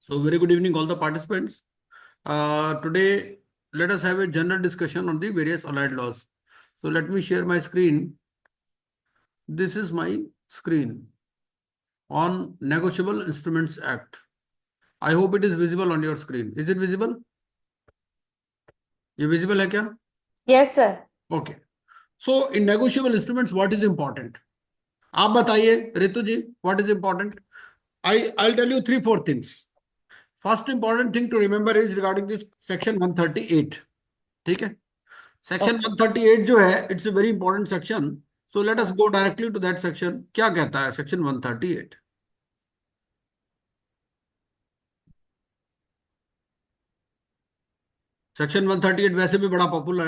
So, very good evening, all the participants. Today, let us have a general discussion on the various allied laws. So, let me share my screen. This is my screen on Negotiable Instruments Act. I hope it is visible on your screen. Is it visible? ये visible है क्या? Yes, sir. Okay. So, in negotiable instruments, what is important? आप बताइए, रितु जी, what is important? I'll tell you 3-4 things. First important thing to remember is regarding this section 138. ठीक है? Section 138 जो है it's a very important section. So let us go directly to that section. क्या कहता है section 138? Section 138 वैसे भी बड़ा पॉपुलर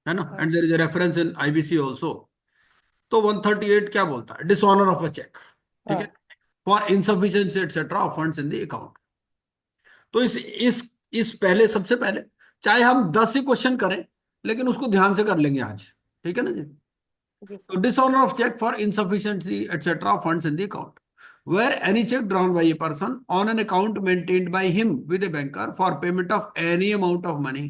है ना, and there is a reference in IBC also. तो 138 क्या बोलता है? Dishonour of a cheque. ठीक है, for insufficiency etcetera of funds in the account. तो इस पहले सबसे पहले चाहे हम 10 ही क्वेश्चन करें लेकिन उसको ध्यान से कर लेंगे आज. ठीक है ना जी? So dishonor of check for insufficiency etc. of funds in the account, where any check drawn by a person on an account maintained by him with a banker for payment of any amount of money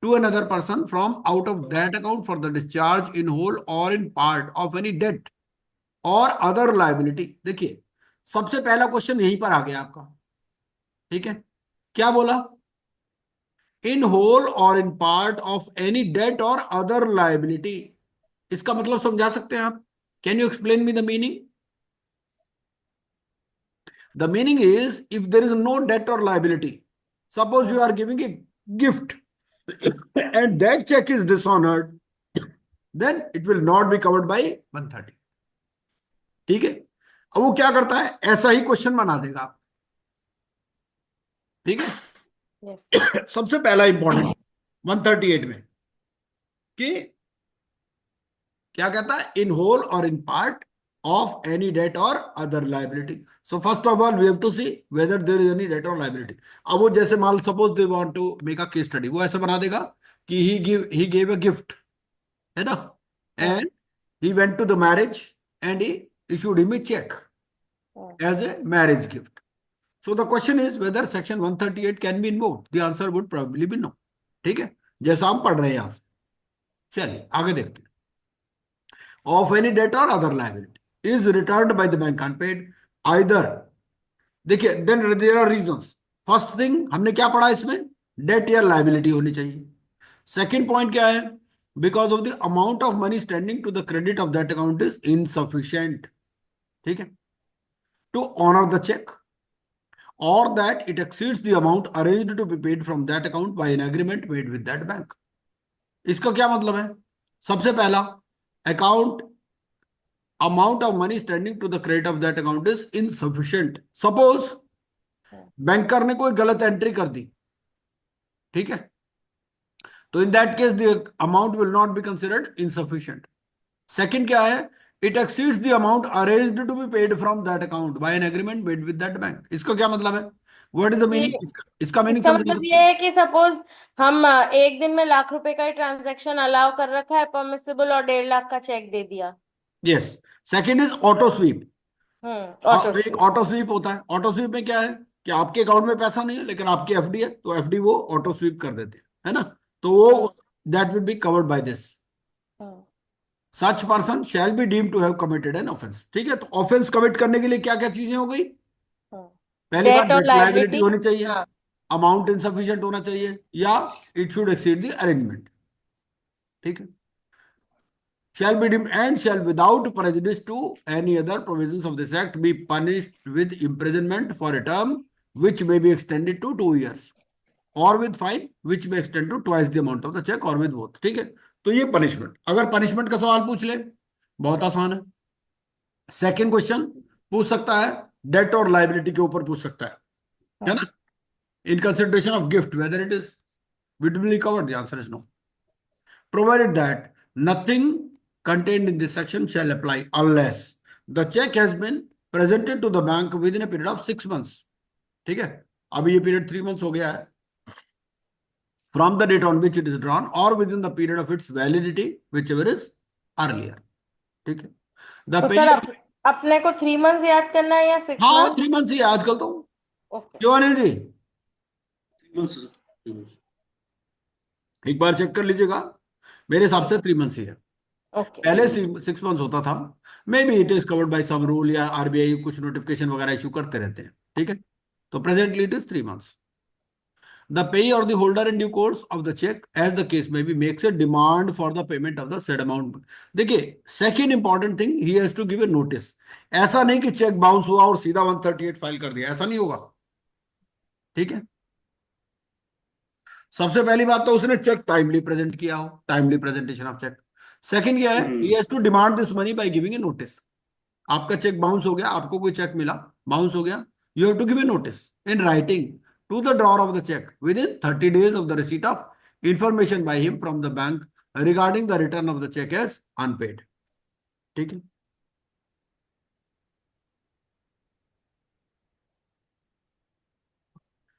to another person from out of that account for the discharge in whole or in part of any debt or other liability. देखिए, सबसे पहला question यहीं पर आ गया आपका. ठीक है, क्या बोला? इन होल और in part of any debt और अदर लाइबिलिटी. इसका मतलब समझा सकते हैं आप? Can you explain me the meaning? The meaning is, if there is no debt or liability, suppose you are giving a gift and that check is dishonored, then it will not be covered by 130. ठीक है, अब वो क्या करता है? ऐसा ही question बना देगा आप. ठीक है, yes. सबसे पहला इंपॉर्टेंट 138 में कि क्या कहता है? इन होल और in part of any debt or other liability. So first of all we have to see whether there is any debt or liability. अब वो जैसे मान suppose they want to make a case study, वो ऐसे बना देगा कि he gave a gift, है ना, and he went to the marriage and he issued him a check as a marriage gift. So the question is whether section 138 can be invoked. The answer would probably be no. ठीक है, जैसा हम पढ़ रहे हैं यहां से. चलिए आगे देखते हैं. Of any debt or other liability is returned by the bank unpaid either. देखिए, then there are reasons. First thing हमने क्या पढ़ा इसमें? डेट या लाइबिलिटी होनी चाहिए. सेकंड पॉइंट क्या है? Because of the amount of money standing to the credit of that account is insufficient. ठीक है, to honour the cheque or that it exceeds the amount arranged to be paid from that account by an agreement made with that bank. इसका क्या मतलब है? सबसे पहला, account amount of money standing to the credit of that account is insufficient. Suppose banker ने कोई गलत entry कर दी. ठीक है, तो in that case the amount will not be considered insufficient. Second क्या है? It exceeds the amount arranged to be paid from that account by an agreement made with that bank. इसका क्या मतलब है? What is the meaning? इसका meaning इसका समझ मतलब सकते ये हैं? है कि सपोज हम एक दिन में ₹1,00,000 का ही ट्रांजैक्शन अलाउ कर रखा है परमिसिबल और 1.5 लाख का चेक दे दिया. Yes. Second is auto SVEEP. Auto एक ऑटो स्वीप होता है. ऑटो स्वीप में क्या है कि आपके अकाउंट में पैसा नहीं है लेकिन आपकी एफडी है, तो एफडी वो ऑटो स्वीप कर देते हैं, है ना. तो वो that will be covered by this. Such person shall be deem to have committed an offence. ठीक है, तो ऑफेंस कमिट करने के लिए क्या क्या चीजें हो गई? पहली बात, डेट और डेट लायबिलिटी लाइबिलिटी. होनी चाहिए, अमाउंट इनसफिशिएंट होना चाहिए, या it should exceed the arrangement. ठीक है, shall be deemed and shall without prejudice to any other provisions of this act be punished with imprisonment for a term which may be extended to 2 years or with fine which may extend to twice the amount of the check or with both. ठीक है, तो ये punishment. अगर punishment का सवाल पूछ ले, बहुत आसान है. सेकंड क्वेश्चन पूछ सकता है डेट और लाइबिलिटी के ऊपर पूछ सकता है ना. In consideration of gift whether it is widely covered. The answer is no. Provided that nothing contained in this section shall apply unless the check has been presented to the bank within a period of 6 months. ठीक है, अभी ये period 3 months हो गया है from the date on which it is drawn or within the period of its validity whichever is earlier. ठीक है, the तो सर अपने को 3 months याद करना है या 6 हाँ months? 3 months ही आजकल तो. ओके. क्यों अनिल जी? एक बार चेक कर लीजिएगा, मेरे हिसाब से 3 मंथ्स ही है। ओके। पहले 6 मंथ्स होता था, may be it is covered by sum rule, या आरबीआई कुछ नोटिफिकेशन वगैरह इशू करते रहते हैं, ठीक है। तो presently it is 3 months. The payee or the holder in due course of the check, as the case may be, makes a demand for the payment of the said amount. देखिए, second important thing, he has to give a notice. ऐसा नहीं कि cheque bounce हुआ और सीधा 138 file कर दिया, ऐसा नहीं होगा, ठीक है। सबसे पहली बात तो उसने चेक टाइमली प्रेजेंट किया हो, timely presentation of cheque. Second क्या है, he has to demand this money by giving a notice. आपका चेक बाउंस हो गया, आपको कोई चेक मिला, बाउंस हो गया, you have to give a notice in writing to the drawer of the cheque within 30 days of the receipt of information by him from the bank regarding the return of the cheque as unpaid, ठीक है।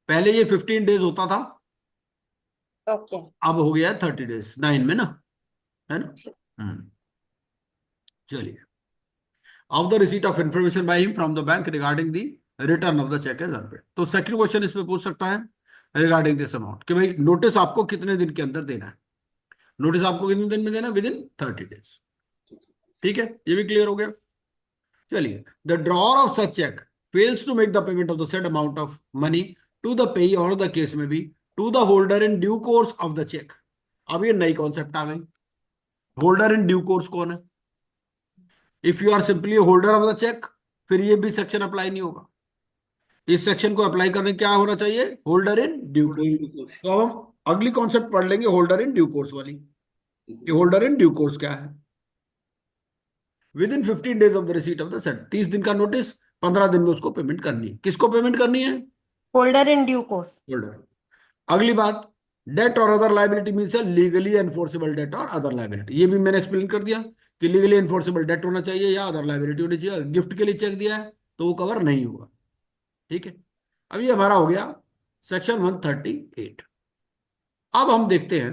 पहले ये 15 days होता था, okay. अब हो गया 30 days, 9 में ना, है ना। चलिए, of the receipt of information by him from the bank regarding the return of the check as unpaid। तो सेकंड क्वेश्चन इसमें पूछ सकता है रिगार्डिंग दिस अमाउंट, कि भाई नोटिस आपको कितने दिन के अंदर देना है, नोटिस आपको कितने दिन में देना है, विद इन 30 days, ठीक है, ये भी क्लियर हो गया। चलिए, the drawer of such cheque fails to make the payment of the said amount of money to the payee or the case में भी to the holder in due course of the cheque. अब ये नई concept आ गई, holder in due course कौन है। If you are simply holder of the cheque, फिर ये भी सेक्शन अप्लाई नहीं होगा। इस सेक्शन को अप्लाई करने क्या होना चाहिए, होल्डर इन ड्यू कोर्स। तो हम अगली कॉन्सेप्ट पढ़ लेंगे होल्डर इन ड्यू कोर्स वाली। कि होल्डर इन ड्यू कोर्स क्या है, with in 15 days of the receipt of the set, 30 दिन का नोटिस, 15 दिन में उसको पेमेंट करनी है। किसको पेमेंट करनी है, holder in due course. Holder. अगली बात, डेट और other liability means legally enforceable debt और अदर लाइबिलिटी। ये भी मैंने एक्सप्लेन कर दिया कि लीगली एनफोर्सेबल डेट होना चाहिए या अदर लाइबिलिटी होनी चाहिए। गिफ्ट के लिए चेक दिया है तो वो कवर नहीं होगा, ठीक है। अब ये हमारा हो गया सेक्शन 138। अब हम देखते हैं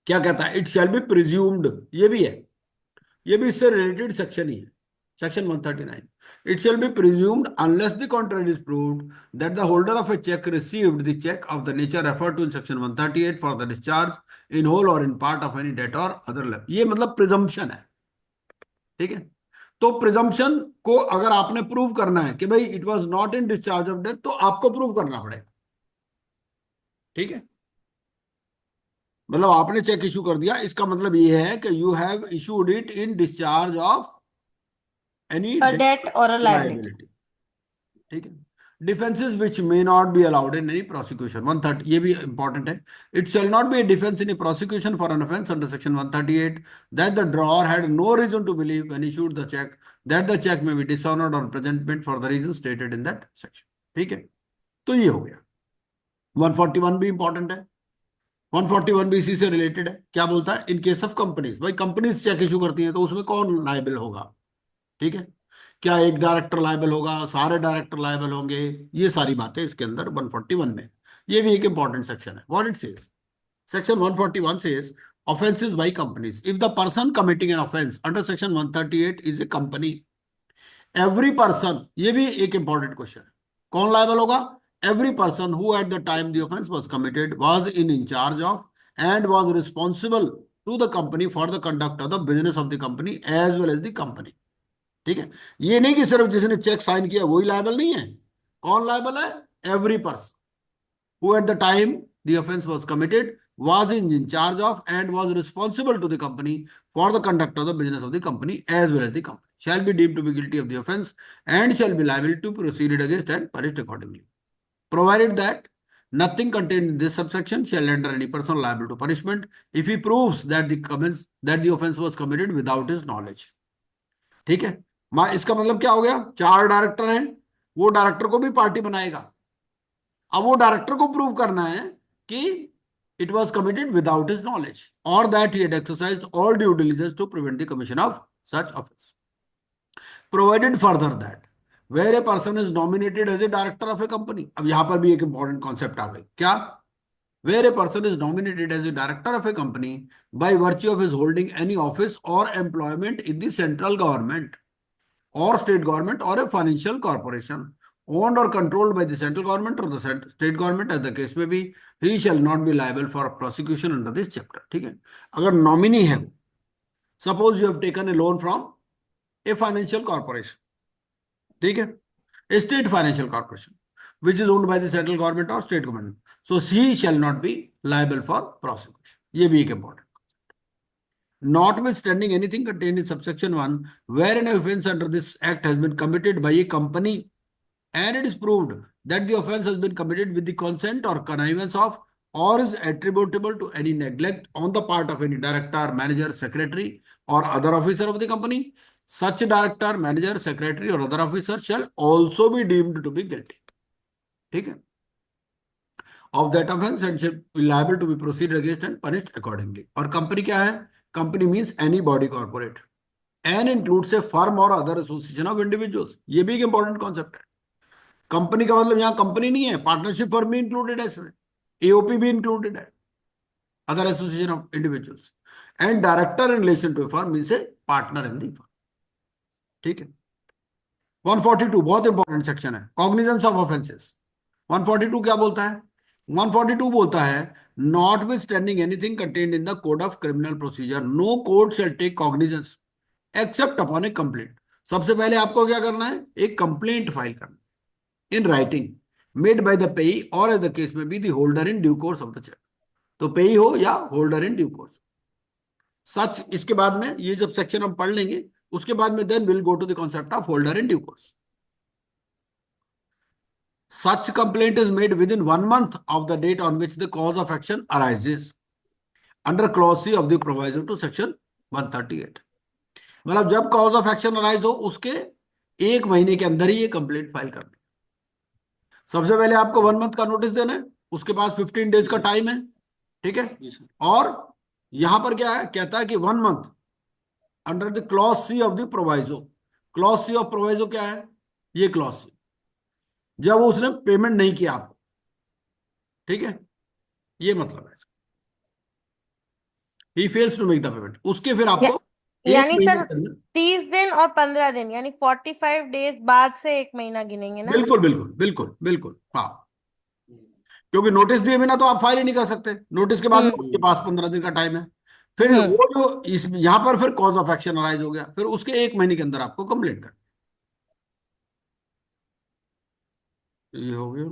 क्या कहता है, इट शैल बी प्रिज्यूम्ड, ये भी है, ये भी इससे रिलेटेड सेक्शन ही है, section 139। It shall be presumed unless the contrary is proved that the holder of a cheque received the cheque of the nature referred to in section 138 for the discharge in whole और in part of any debt और other lab. ये मतलब presumption है, ठीक है। तो presumption को अगर आपने प्रूव करना है कि भाई it was not in discharge of debt, तो आपको प्रूव करना पड़ेगा, ठीक है। मतलब आपने चेक इशू कर दिया, इसका मतलब ये है कि you have issued it in discharge of any a debt और अ लायबिलिटी। लायबिलिटी, ठीक है। Defences which may not be allowed in any prosecution 130, ये भी इंपॉर्टेंट है। It shall not be a defence in a prosecution for an offence under section 138 that the drawer had no reason to believe when issued the cheque that the cheque may be dishonoured on presentment for the reason stated in that section, ठीक है। तो ये हो गया। 141 भी important है, 141 भी इसी से रिलेटेड है। क्या बोलता है, इन केस ऑफ कंपनीज, भाई कंपनीज चेक इशू करती है तो उसमें कौन लायबल होगा, ठीक है। क्या एक डायरेक्टर लायबल होगा, सारे डायरेक्टर लायबल होंगे, ये सारी बातें इसके अंदर 141 में। ये भी एक इंपॉर्टेंट सेक्शन है। What it says, section 141 says offenses by companies, if the person committing an offense under section 138 is a company, every person, ये भी एक इंपॉर्टेंट क्वेश्चन है, कौन लायबल होगा, every person who at the time the offense was committed was in charge of and was responsible to the company for the conduct of the business of the company as well as the company, ठीक है। ये नहीं कि सिर्फ जिसने check sign किया वही liable नहीं है, कौन लायबल है, every person who at the time the offense was committed was in charge of and was responsible to the company for the conduct of the business of the company as well as the company shall be deemed to be guilty of the offense and shall be liable to proceed against and punished accordingly, provided that nothing contained in this subsection shall render any person liable to punishment if he proves that the offense was committed without his knowledge, ठीक है। इसका मतलब क्या हो गया, 4 director हैं, वो director को भी पार्टी बनाएगा। अब वो डायरेक्टर को प्रूव करना है कि it was committed without his knowledge और that he had exercised all due diligence to prevent the commission of such offence, provided further that where a person is nominated as a director of a company. अब यहां पर भी एक important concept आ गई, क्या, where a person is nominated as a director of a company by virtue of his holding any office और employment in the central government or state government or a financial corporation owned or controlled by the central government or the state government as the case may be, he shall not be liable for prosecution under this chapter. ठीक है, अगर nominee है, suppose you have taken a loan from a financial corporation, ठीक है, a state financial corporation which is owned by the central government और state government, so he shall not be liable for prosecution. ये भी एक important. Notwithstanding anything contained in subsection 1, wherein an offence under this act has been committed by a company and it is proved that the offence has been committed with the consent or connivance of or is attributable to any neglect on the part of any director, manager, secretary or other officer of the company, such director, manager, secretary or other officer shall also be deemed to be guilty. ठीक है, of that offence and shall be liable to be proceeded against and punished accordingly. और company क्या है? Company means any body corporate and includes A firm और other association of individuals. ये भी एक important concept है. कंपनी का मतलब यहां कंपनी नहीं है, पार्टनरशिप फर्म भी इंक्लूडेड है इसमें, एओपी भी इंक्लूडेड है, other association of individuals, and director in relation to a firm means a partner in the firm. ठीक है. 142 बहुत इंपॉर्टेंट सेक्शन है, कॉग्निजेंस ऑफ ऑफेंसेस. 142 क्या बोलता है? 142 बोलता है notwithstanding anything contained in the code of criminal procedure, no court shall take cognizance except upon a complaint. सबसे पहले आपको क्या करना है? एक कंप्लेंट फाइल करना in writing made by the payee or as the case may be the holder in due course of the cheque. तो payee हो या होल्डर इन ड्यू कोर्स. सच इसके बाद में ये जब सेक्शन हम पढ़ लेंगे उसके बाद में then will go to the concept of holder in due course. Such complaint is made within 1 month of the date on which the cause of action arises under clause C of the proviso to section 138. मतलब जब cause of action arise हो उसके 1 महीने के अंदर ही ये complaint file करनी. सबसे पहले आपको 1 मंथ का नोटिस देना है, उसके पास 15 डेज का टाइम है. ठीक है. और यहां पर क्या है? कहता है कि 1 month under the clause C of the proviso. Clause C of proviso क्या है? ये क्लॉज सी, जब उसने पेमेंट नहीं किया आपको. ठीक है, ये मतलब है he fails to make the payment, उसके फिर आपको यानी सर 30 दिन और 15 दिन यानी 45 डेज बाद से 1 महीना गिनेंगे ना? बिल्कुल बिल्कुल बिल्कुल बिल्कुल. हाँ, क्योंकि नोटिस दिए बिना तो आप फाइल ही नहीं कर सकते. नोटिस के बाद में उसके पास 15 दिन का टाइम है. फिर वो जो इस यहां पर फिर कॉज ऑफ एक्शन अराइज हो गया, फिर उसके 1 महीने के अंदर आपको कंप्लेंट कर. ये हो गया.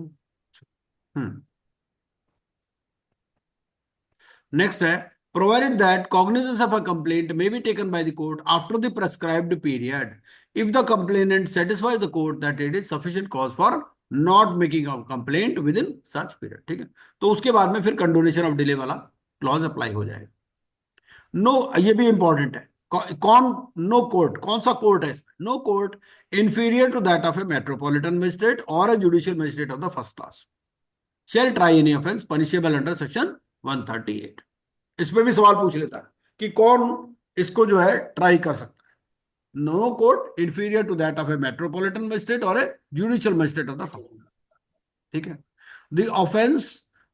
नेक्स्ट है, provided that cognizance of a complaint may be taken by the court after the prescribed period if the complainant satisfies the court that it is sufficient cause for not making a complaint within such period. ठीक है, तो उसके बाद में फिर condonation of delay वाला clause apply हो जाएगा. नो, ये भी इंपॉर्टेंट है. कौन नो कोर्ट? कौन सा कोर्ट है इसमें? No court inferior to that of a metropolitan magistrate or a judicial magistrate of the first class shall try any offense punishable under section 138. इस पे भी सवाल पूछ लेता है कि कौन इसको जो है ट्राई कर सकता है. No court inferior to that of a metropolitan magistrate और a judicial magistrate of the first. ठीक है. The offence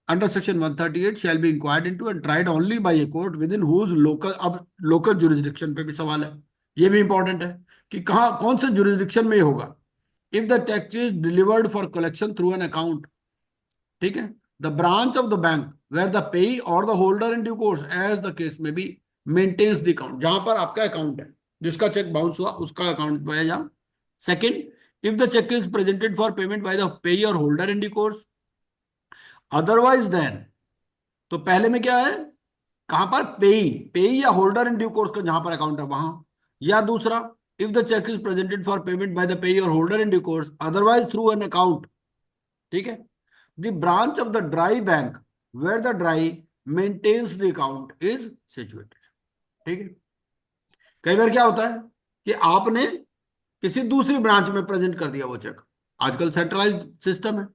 under section 138 shall be inquired into and tried only by a court within whose local. अब local jurisdiction पे भी सवाल है, ये भी इंपॉर्टेंट है कि कहां कौन से जुरिस्डिक्शन में होगा. If the tax is delivered for collection through an account. ठीक है, the branch of the bank where the payee or the holder in due course as the case may be maintains the account. जहां पर आपका account है, जिसका cheque bounce हुआ उसका account में जहां. Second, if the check is presented for payment by the payee or holder in due course, otherwise then, तो पहले में क्या है? कहां पर? पेई या होल्डर इन ड्यू कोर्स का जहां पर अकाउंट है वहां. या दूसरा, if the cheque is presented for payment by the payee or holder in due course otherwise through an account. ठीक है, the branch of the dry bank where the dry maintains the account is situated. ठीक है. कई बार क्या होता है कि आपने किसी दूसरी ब्रांच में प्रेजेंट कर दिया वो चेक. आजकल सेंट्रलाइज्ड सिस्टम है,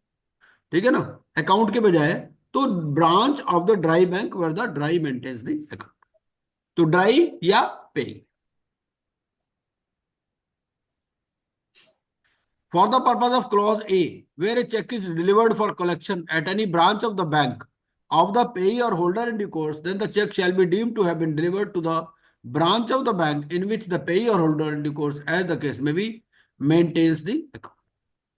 ठीक है ना, अकाउंट के बजाय. तो branch of the drawee bank where the drawer maintains the account. तो ड्राई या payee. For the purpose of clause A, where a check is delivered for collection at any branch of the bank of the payee or holder in due course, then the check shall be deemed to have been delivered to the branch of the bank in which the payee or holder in due course, as the case may be, maintains the account.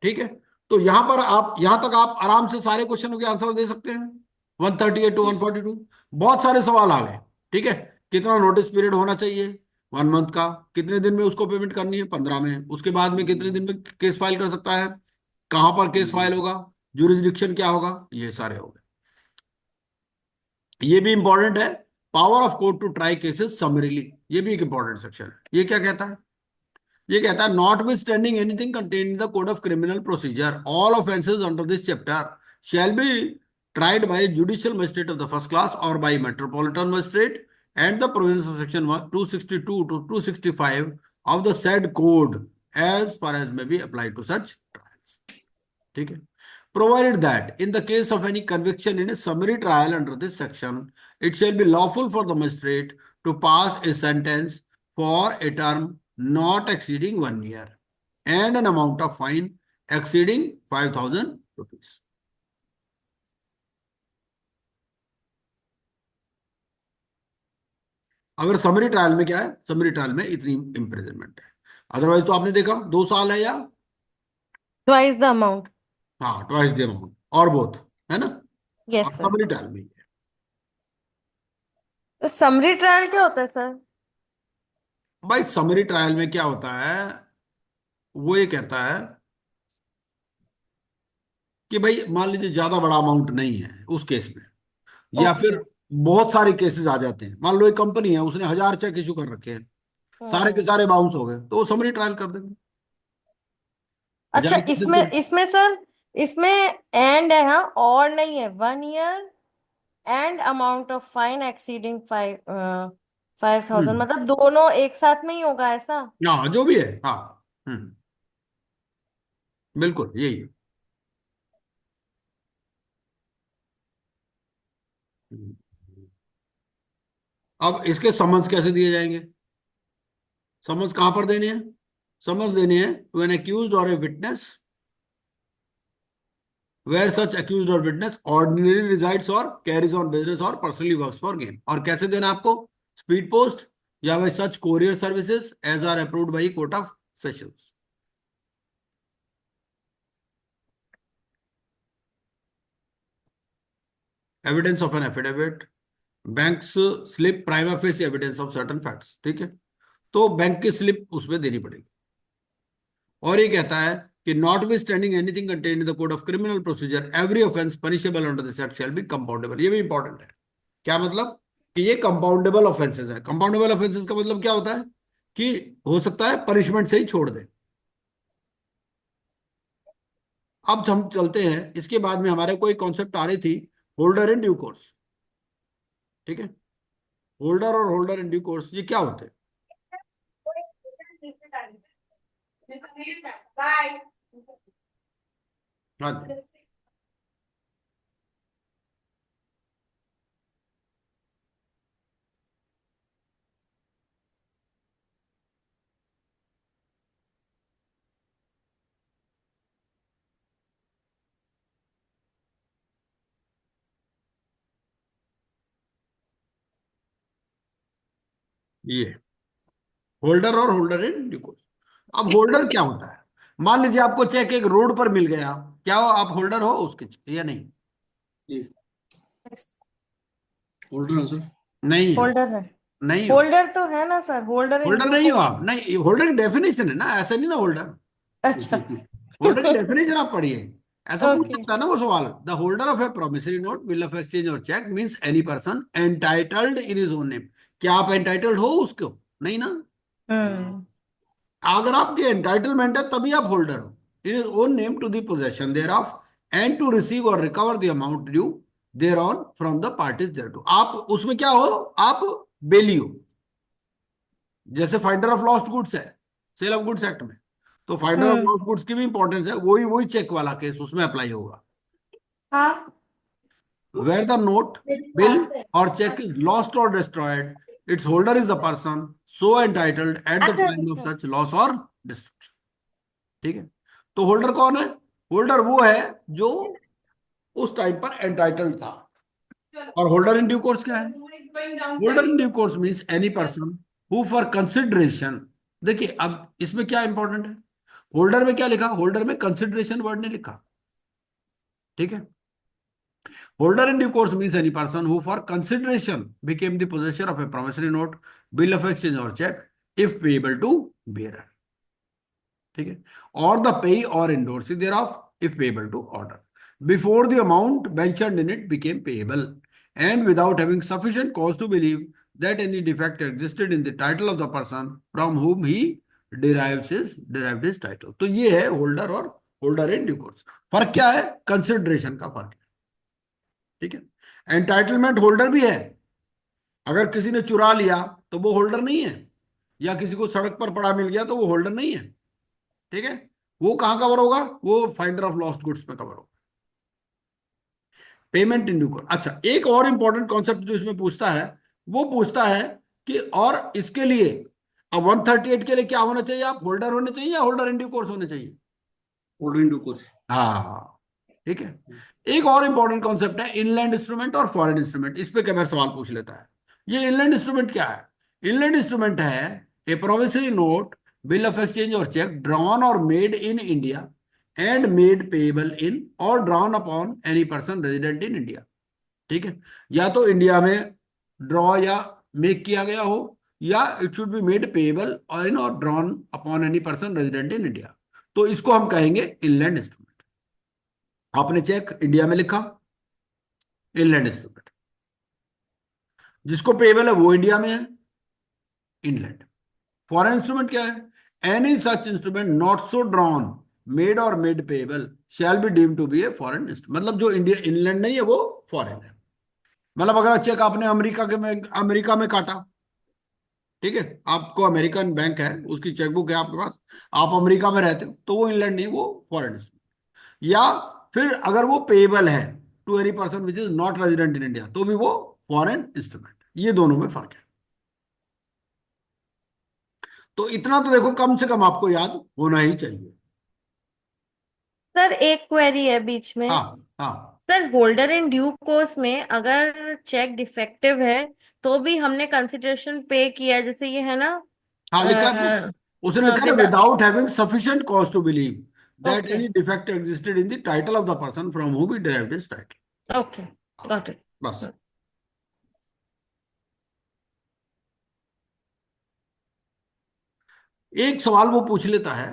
ठीक है. तो यहां पर आप, यहां तक आप आराम से सारे क्वेश्चनों के आंसर दे सकते हैं। 138 टू 142 बहुत सारे सवाल आ गए। ठीक है, कितना नोटिस पीरियड होना चाहिए 1 मंथ का, कितने दिन में उसको पेमेंट करनी है 15 में, उसके बाद में कितने दिन में केस फाइल कर सकता है, कहां पर केस फाइल होगा, जुरिस्डिक्शन क्या होगा, ये सारे हो गए। ये भी इंपॉर्टेंट है, power of court to try cases summarily, ये भी एक इंपॉर्टेंट सेक्शन है। ये क्या कहता है? ये कहता है not with standing anything contain in the code of criminal procedure all offences under this chapter shall be tried by judicial magistrate of the first class or by metropolitan magistrate and the provisions of section 262 to 265 of the said code as far as may be applied to such trials. ठीक है, provided that in the case of any conviction in a summary trial under this section it shall be lawful for the magistrate to pass a sentence for a term not exceeding 1 year and an amount of fine exceeding 5,000 rupees. अगर summary trial में क्या है, summary trial में इतनी imprisonment है, otherwise तो आपने देखा 2 साल है या ट्वाइस द अमाउंट। हाँ ट्वाइस द अमाउंट और बोथ, है ना। यस और सर। समरी ट्रायल में ही है। तो समरी ट्रायल क्या होता है सर? भाई समरी ट्रायल में क्या होता है, वो ये कहता है कि भाई मान लीजिए ज्यादा बड़ा अमाउंट नहीं है उस केस में, या ओके। फिर बहुत सारे केसेस आ जाते हैं, मान लो एक कंपनी है उसने 1000 चेक इशू कर रखे हैं, सारे के हम्म। सारे बाउंस हो गए, तो वो समरी ट्रायल कर देंगे। अच्छा, हजार केसेस इसमें के। इसमें सर, इसमें एंड है हाँ, और नहीं है, 1 year and amount of fine exceeding 5,000, हम्म, मतलब दोनों एक साथ में ही होगा ऐसा? हाँ जो भी है, हाँ। हम्म, बिल्कुल यही है। हम्म। अब इसके समन्स कैसे दिए जाएंगे? समन्स कहां पर देने हैं? समन्स देने हैं to an accused or a witness where such accused or witness ordinary resides or carries on business or personally works for gain. और कैसे देना आपको? स्पीड पोस्ट या by such courier services as are approved by court of sessions. Evidence of an affidavit, bank's slip prima facie evidence of certain facts. ठीक है, तो bank की slip उसमें देनी पड़ेगी। और ये कहता है कि not with standing anything contained in the code of criminal procedure every offence punishable under this act shall be compoundable. ये भी इंपॉर्टेंट है। क्या मतलब? कि ये कंपाउंडेबल ऑफेंसेस है। कंपाउंडेबल ऑफेंसेस का मतलब क्या होता है कि हो सकता है पनिशमेंट से ही छोड़ दे। अब हम चलते हैं, इसके बाद में हमारे को एक कॉन्सेप्ट आ रही थी, होल्डर इन ड्यू कोर्स। ठीक है, होल्डर और होल्डर इन ड्यू कोर्स ये क्या होते हैं? हाँ जी। ये होल्डर और होल्डर इन ड्यू कोर्स। अब होल्डर क्या होता है? मान लीजिए आपको चेक एक रोड पर मिल गया, क्या हो आप होल्डर हो उसके या नहीं? जी होल्डर है सर। नहीं हो। होल्डर है। नहीं हो। होल्डर तो है ना sir, holder in holder due नहीं हो कोर्स। आप, नहीं, होल्डर की डेफिनेशन है ना, ऐसा नहीं ना होल्डर। अच्छा। होल्डर की डेफिनेशन आप पढ़िए, ऐसा पूछ ओके। सकता है ना वो सवाल। The holder of a promissory note, bill of exchange और cheque means any person entitled in his own name. क्या आप एंटाइटल्ड हो उसको? नहीं ना। हम्म। अगर आपकी एंटाइटलमेंट है तभी आप होल्डर हो, in his own name to the possession thereof and to receive और recover the amount due thereon from the parties thereto. आप उसमें क्या हो? आप बेली हो। जैसे फाइंडर ऑफ लॉस्ट गुड्स है सेल ऑफ गुड्स एक्ट में, तो finder of hmm. Lost goods की भी इंपॉर्टेंस है, वही वही चेक वाला केस उसमें अप्लाई होगा। हाँ। वेयर द नोट, बिल और चेक इज लॉस्ट और destroyed, it's holder is the person so entitled at the अच्छा टाइम ऑफ अच्छा। सच लॉस और डिस्ट्रक्शन। ठीक है, तो होल्डर कौन है? होल्डर वो है जो उस टाइम पर एंटाइटल्ड था। और होल्डर इन ड्यू कोर्स क्या है? Holder in due course means any person who for consideration, देखिए अब इसमें क्या इंपॉर्टेंट है, होल्डर में क्या लिखा, होल्डर में कंसिडरेशन वर्ड नहीं लिखा, ठीक है। Holder in due course means any person who for consideration became the possessor of a promissory note, bill of exchange or check if payable to bearer, ठीक है, or the pay or endorsee thereof if payable to order before the amount mentioned in it became payable and without having sufficient cause to believe that any defect existed in the title of the person from whom he derived his title। तो ये है holder और holder in due course. फर्क क्या है, consideration का फर्क है, ठीक है। एंटाइटलमेंट होल्डर भी है, अगर किसी ने चुरा लिया तो वो होल्डर नहीं है, या किसी को सड़क पर पड़ा मिल गया तो वो होल्डर नहीं है, ठीक है। वो कहां कवर होगा, वो फाइंडर ऑफ लॉस्ट गुड्स में कवर होगा। Payment in due course. अच्छा, एक और इंपॉर्टेंट कॉन्सेप्ट जो इसमें पूछता है, वो पूछता है कि और इसके लिए अब 138 के लिए क्या होना चाहिए, आप होल्डर होने चाहिए या होल्डर इन ड्यू कोर्स होने चाहिए? Holder in due course. हाँ, ठीक है। एक और इंपॉर्टेंट कॉन्सेप्ट है इनलैंड इंस्ट्रूमेंट और फॉरेन इंस्ट्रूमेंट। इस पे कई सवाल पूछ लेता है। ये इनलैंड इंस्ट्रूमेंट क्या है? इनलैंड इंस्ट्रूमेंट है a promissory note, bill of exchange और चेक ड्रॉन और made in India and made payable in और drawn upon any person resident in India, ठीक है। या तो इंडिया में ड्रॉ या मेक किया गया हो, या it should be made payable और इन और drawn upon any person resident in India, तो इसको हम कहेंगे इनलैंड इंस्ट्रूमेंट। आपने चेक इंडिया में लिखा, इनलैंड इंस्ट्रूमेंट। जिसको पेएबल है वो इंडिया में है, इनलैंड। फॉरेन इंस्ट्रूमेंट क्या है? Any such instrument not so drawn made और made payable shall be deemed to be a foreign instrument. मतलब जो इंडिया इनलैंड नहीं है वो फॉरेन है। मतलब अगर चेक आपने अमेरिका में काटा, ठीक है, आपको अमेरिकन बैंक है, उसकी चेकबुक है आपके पास, आप अमेरिका में रहते हो, तो वो इनलैंड नहीं, वो फॉरेन इंस्ट्रूमेंट। या फिर अगर वो पेएबल है to any person which is not resident in India, तो भी वो फॉरेन इंस्ट्रूमेंट। ये दोनों में फर्क है। तो इतना तो देखो कम से कम आपको याद होना ही चाहिए। सर एक क्वेरी है बीच में। हाँ हाँ sir holder in due course में अगर चेक डिफेक्टिव है तो भी हमने कंसिडरेशन पे किया, जैसे ये है ना। हाँ, लिखा है ना, उसने हाँ लिखा है with. Without having sufficient cause to believe that okay any defect existed in the title of the person from whom he derived his title. Okay got it. बस। एक सवाल वो पूछ लेता है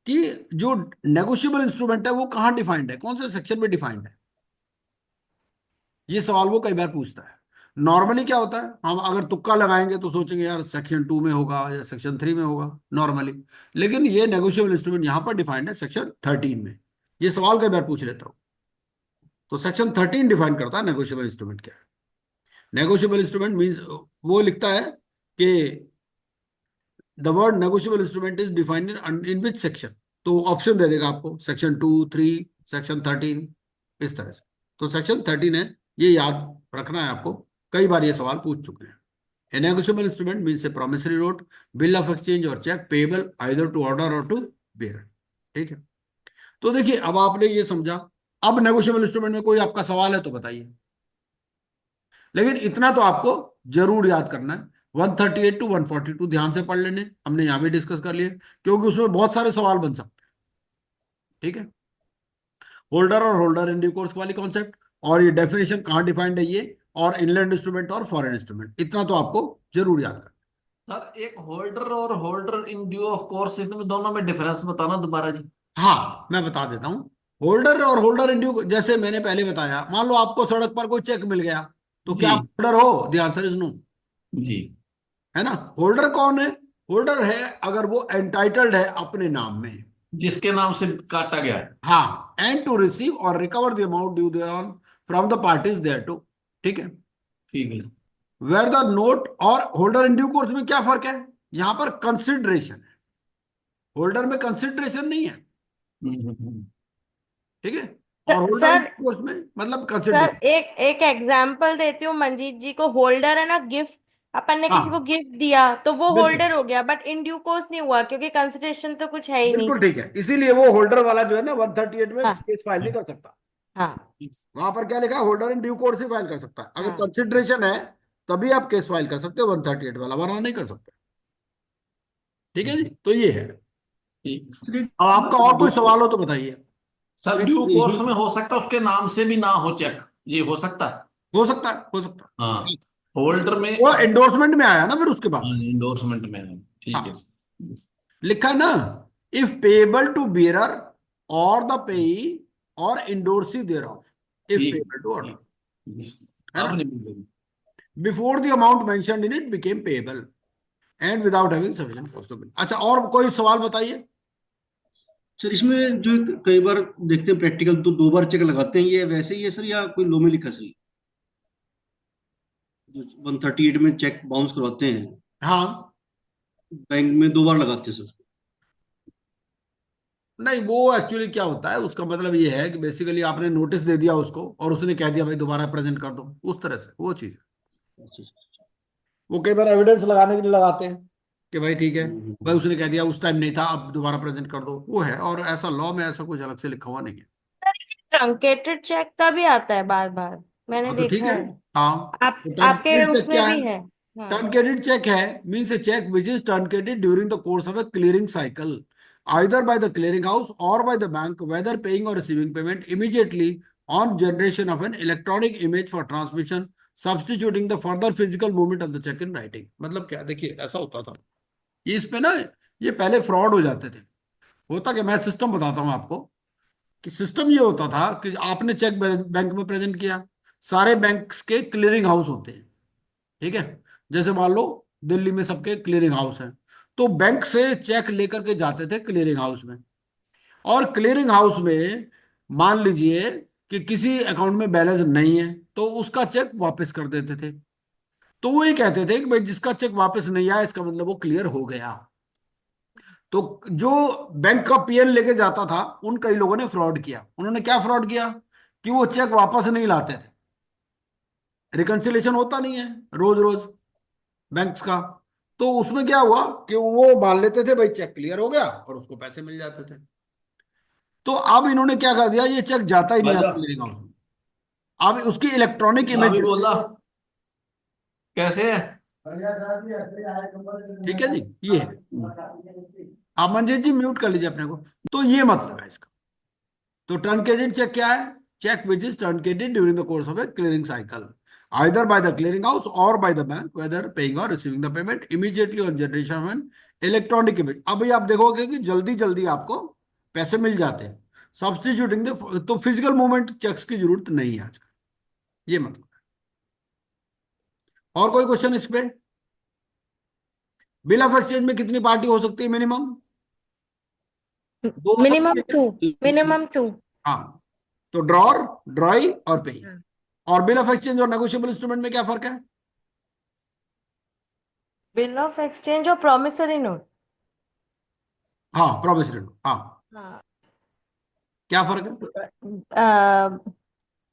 कि जो नेगोशिएबल इंस्ट्रूमेंट है वो कहाँ डिफाइंड है, कौन से सेक्शन में डिफाइंड है। ये सवाल वो कई बार पूछता है। नॉर्मली क्या होता है, हम अगर तुक्का लगाएंगे तो सोचेंगे यार सेक्शन 2 में होगा या सेक्शन 3 में होगा नॉर्मली, लेकिन ये नेगोशिएबल इंस्ट्रूमेंट यहाँ पर डिफाइंड है सेक्शन 13 में। ये सवाल कई बार पूछ लेता हूँ। तो सेक्शन 13 डिफाइन करता है नेगोशिएबल इंस्ट्रूमेंट क्या है। नेगोशिएबल इंस्ट्रूमेंट मीन्स, वो लिखता है कि the word negotiable instrument is defined in which section. तो ऑप्शन दे देगा आपको, सेक्शन 2, 3, सेक्शन 13, इस तरह से। तो सेक्शन 13 है, ये याद रखना है आपको, कई बार ये सवाल पूछ चुके हैं। A negotiable instrument means a promissory note, bill of exchange और cheque payable either to order और टू बेयर, ठीक है। तो देखिए अब आपने ये समझा। अब नेगोशिएबल इंस्ट्रूमेंट में कोई आपका सवाल है तो बताइए, लेकिन इतना तो आपको जरूर याद करना है, 138 टू 142 ध्यान से पढ़ लेने, हमने यहां भी डिस्कस कर लिए, क्योंकि उसमें बहुत सारे सवाल बन सकते हैं, ठीक है। होल्डर और होल्डर इन ड्यू कोर्स वाली कॉन्सेप्ट, और ये डेफिनेशन कहाँ डिफाइंड है ये, और इनलैंड इंस्ट्रूमेंट और फॉरेन इंस्ट्रूमेंट, इतना तो आपको जरूर याद करना। सर एक होल्डर और holder in due of course, इसमें दोनों में डिफरेंस बताना दोबारा जी। हाँ, मैं बता देता हूँ। होल्डर और होल्डर इन ड्यू, जैसे मैंने पहले बताया, मान लो आपको सड़क पर कोई चेक मिल गया, तो क्या जी आप होल्डर हो? द आंसर इज नो, जी। है ना। होल्डर कौन है? होल्डर है अगर वो एंटाइटल्ड है अपने नाम में, जिसके नाम से काटा गया है। हाँ, एंड टू रिसीव और recover the amount due thereon from the parties thereto, ठीक है। ठीक है। वेयर द नोट और होल्डर इन ड्यू कोर्स में क्या फर्क है, यहां पर कंसिडरेशन है, होल्डर में कंसिडरेशन नहीं है, हम्म। ठीक है। और होल्डर इन सर ड्यू कोर्स में मतलब सर कंसिडरेशन। एक एक एग्जाम्पल देती हूँ मंजीत जी को। होल्डर है ना, गिफ्ट अपन ने किसी को हाँ, गिफ्ट दिया तो वो बिल्कुल होल्डर हो गया, बट इन ड्यू कोर्स नहीं हुआ क्योंकि कंसिडरेशन तो कुछ है ही नहीं। बिल्कुल ठीक है, इसीलिए वो होल्डर वाला जो है ना 138 में हाँ केस फाइल नहीं कर सकता। हाँ वहां पर क्या लिखा है, holder in due course he file कर सकता है, अगर हाँ। कंसिडरेशन है तभी आप केस फाइल कर सकते हो 138 वाला, वरना नहीं कर सकते, ठीक है जी। तो ये है, ठीक है सर एक अब आपका और कोई दो सवाल हो तो बताइए। सर, एक ड्यू कोर्स में ये हो सकता है उसके नाम से भी ना हो चेक, ये हो सकता है। हो सकता है, हो सकता हाँ, है। होल्डर में। वो एंडोर्समेंट में आया ना फिर उसके पास। इंडोर्समेंट में है, ठीक है। हाँ, लिखा है ना, इफ पेएबल टू बियरर और द पेई और इंडोर्सी देयर ऑफ, इफ ठीक पेएबल टू ऑर्डर, ठीक। है अब ना, नहीं मिलेगी। Before the amount mentioned in it became payable and without having sufficient cost of. अच्छा, और कोई सवाल बताइए। सर इसमें जो कई बार देखते हैं प्रैक्टिकल तो 2 बार चेक लगाते हैं, ये वैसे ही है सर या कोई लो में लिखा है सर? जो 138 में चेक बाउंस करवाते हैं हाँ, बैंक में 2 बार लगाते हैं सर उसको। नहीं, वो एक्चुअली क्या होता है, उसका मतलब ये है कि बेसिकली आपने नोटिस दे दिया उसको और उसने कह दिया भाई दोबारा प्रेजेंट कर दो, उस तरह से वो चीज। अच्छा अच्छा। वो कई बार एविडेंस लगाने के लिए लगाते हैं कि भाई ठीक है, भाई हम्म। उसने कह दिया उस टाइम नहीं था, अब दोबारा प्रेजेंट कर दो, वो है। और ऐसा लॉ में ऐसा कुछ अलग से लिखा हुआ नहीं है। ट्रंकेटेड चेक का भी आता है बार बार, मैंने हाँ तो ठीक देखा है। है। हाँ, आप तो आपके टर्नकेटेड चेक उसमें क्या है? भी है। हाँ। टर्नकेटेड चेक है means a cheque which is truncated during the course of a clearing cycle either by the clearing house or by the bank, whether paying or receiving payment immediately on generation of an electronic image for transmission, substituting the further physical movement of the check in writing। मतलब क्या, देखिए ऐसा होता था, ये इस पे ना, ये पहले फ्रॉड हो जाते थे। होता कि मैं सिस्टम बताता हूँ आपको, कि सिस्टम ये होता था कि आपने चेक बैंक में प्रेजेंट किया, सारे बैंक्स के क्लियरिंग हाउस होते हैं, ठीक है, जैसे मान लो दिल्ली में सबके क्लियरिंग हाउस हैं, तो बैंक से चेक लेकर के जाते थे क्लियरिंग हाउस में, और क्लियरिंग हाउस में मान लीजिए कि किसी अकाउंट में बैलेंस नहीं है तो उसका चेक वापस कर देते थे। तो वो ये कहते थे कि भाई जिसका चेक वापस नहीं आया इसका मतलब वो क्लियर हो गया। तो जो बैंक का पीएन लेके जाता था, उन कई लोगों ने फ्रॉड किया। उन्होंने क्या फ्रॉड किया कि वो चेक वापस नहीं लाते थे, रिकंसिलेशन होता नहीं है रोज रोज बैंक्स का। तो उसमें क्या हुआ कि वो मान लेते थे भाई चेक क्लियर हो गया और उसको पैसे मिल जाते थे। तो अब इन्होंने क्या कर दिया, ये चेक जाता ही नहीं राजा, आता क्लियरिंग हाउस में, अब उसकी इलेक्ट्रॉनिक भाभी इमेज। बोला कैसे है। ठीक है जी, ये है। आप मंजीत जी म्यूट कर लीजिए अपने को। तो ये मतलब है इसका। तो ट्रंकेटेड चेक क्या है? Cheque which is truncated during the course of a clearing cycle either by the clearing house or by the bank, whether paying or receiving the payment immediately on generation of an electronic image। अभी आप देखोगे कि जल्दी जल्दी आपको पैसे मिल जाते हैं, सब्सटीट्यूटिंग द, तो फिजिकल मूवमेंट चेक्स की जरूरत नहीं है आजकल, ये मतलब है। और कोई क्वेश्चन इस पे? बिल ऑफ एक्सचेंज में कितनी पार्टी हो सकती है मिनिमम? दो हो सकती मिनिमम है क्या? 2। मिनिमम 2। हाँ, तो ड्रॉर, ड्रॉई और पे। और बिल ऑफ एक्सचेंज और नेगोशिएबल इंस्ट्रूमेंट में क्या फर्क है? बिल ऑफ एक्सचेंज और प्रॉमिसरी नोट। हाँ, प्रोमिसरी नोट, हाँ, हाँ। क्या फर्क है?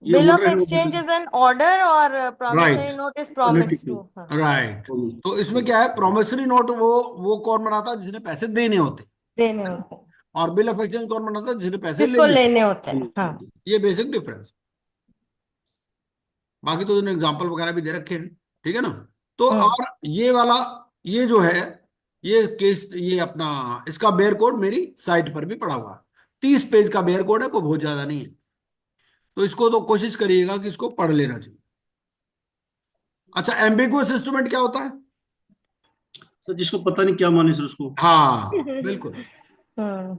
ये bill of holder exchange is an order और right, promissory note is promise to. हाँ। राइट। तो इसमें क्या है, प्रोमिसरी नोट वो कौन बनाता है? जिसने पैसे देने होते। देने होते हैं, और बिल ऑफ एक्सचेंज कौन बनाता है? जिसने पैसे जिसको लेने। लेने होते हैं। हाँ। ये बेसिक डिफरेंस। बाकी तो एग्जांपल वगैरह भी दे रखे हैं, ठीक है ना। तो हम्म। और ये वाला, ये जो है, ये केस, ये अपना, इसका बेयर कोड मेरी साइट पर भी पड़ा हुआ है। 30 पेज का बेयर कोड है, कोई बहुत ज्यादा नहीं है। तो इसको तो कोशिश करिएगा कि इसको पढ़ लेना चाहिए। अच्छा, एम्बिगुअस इंस्ट्रूमेंट क्या होता है? सर जिसको पता नहीं क्या माने सर उसको। हाँ बिल्कुल, हम्म।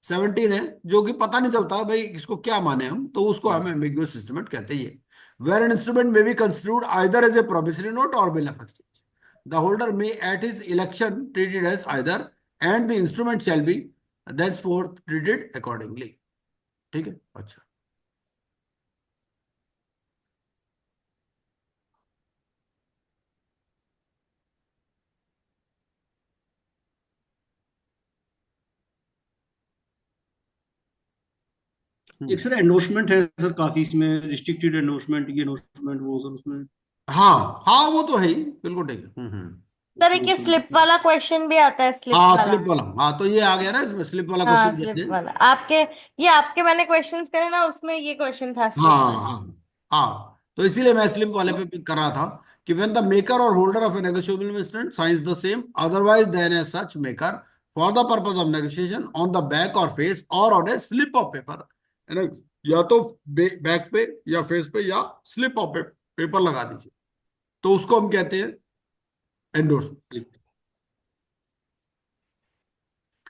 17 है, जो कि पता नहीं चलता भाई इसको क्या माने हम, तो उसको हम एम्बिगुअस इंस्ट्रूमेंट कहते हैं। Where an instrument may be constitute either as a promissory note और bill of exchange, the holder may at his election treated as either, and the instrument shall be thenceforth treated accordingly. ठीक है, अच्छा। एक sir endorsement है sir, काफी इसमें restricted endorsement, ये endorsement वो सर उसमें। हाँ हाँ, वो तो है ही, बिल्कुल ठीक है। सर एक स्लिप वाला क्वेश्चन भी आता है, स्लिप हाँ, वाला। स्लिप वाला, हाँ, तो ये आ गया ना इसमें, स्लिप वाला हाँ क्वेश्चन कहते स्लिप हैं। वाला आपके, ये आपके मैंने क्वेश्चंस करे ना, उसमें ये क्वेश्चन था स्लिप हाँ वाला। हाँ हाँ, तो इसीलिए मैं स्लिप वाले पे पिक कर रहा था कि when the maker or holder of a negotiable instrument signs the same otherwise than as such maker for the purpose of negotiation on the back or face or on a slip of paper, है ना, या तो back पे या face पे या slip of paper लगा दीजिए, तो उसको हम कहते हैं एंडोर्समेंट।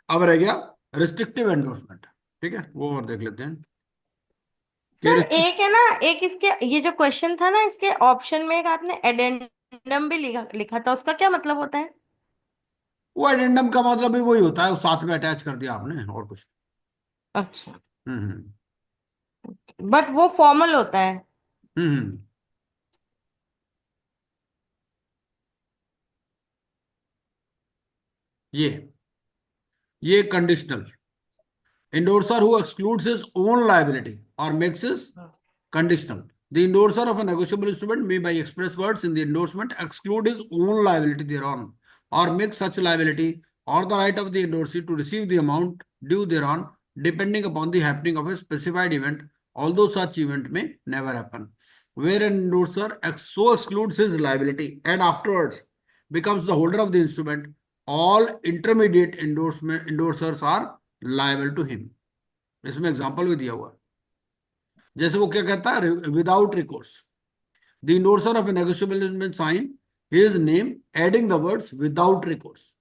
अब रह गया रिस्ट्रिक्टिव एंडोर्समेंट, ठीक है, वो और देख लेते हैं कि सर एक है ना, एक इसके ये जो क्वेश्चन था ना, इसके ऑप्शन में एक आपने एडेंडम भी लिखा लिखा था, उसका क्या मतलब होता है? वो एडेंडम का मतलब भी वही होता है, वो साथ में अटैच कर दिया आपने और कुछ। अच्छा, हम्म बट वो फॉर्मल होता है। हम्म हम्म। ये conditional endorser who excludes his own liability or makes his conditional. The endorser of a negotiable instrument may by express words in the endorsement exclude his own liability thereon or make such liability or the right of the endorsee to receive the amount due thereon depending upon the happening of a specified event, although such event may never happen. Where an endorser so excludes his liability and afterwards becomes the holder of the instrument, all intermediate endorsers are liable to him. इसमें example भी दिया हुआ है, जैसे वो क्या कहता है, without recourse the indorser of a negotiable instrument sign his name adding the words without recourse.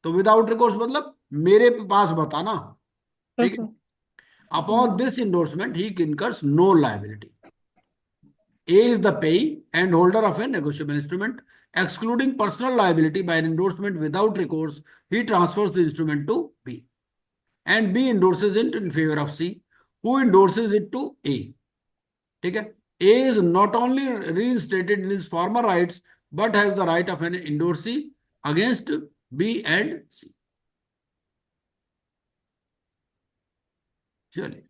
तो विदाउट रिकोर्स मतलब मेरे पास बताना, ठीक है। Upon this indorsement he incurs no liability. A is the payee and holder of a negotiable instrument. Excluding personal liability by an endorsement without recourse, he transfers the instrument to B. And B endorses it in favor of C, who endorses it to A. ठीक है, A is not only reinstated in his former rights but has the right of an endorsee against B and C. चलिए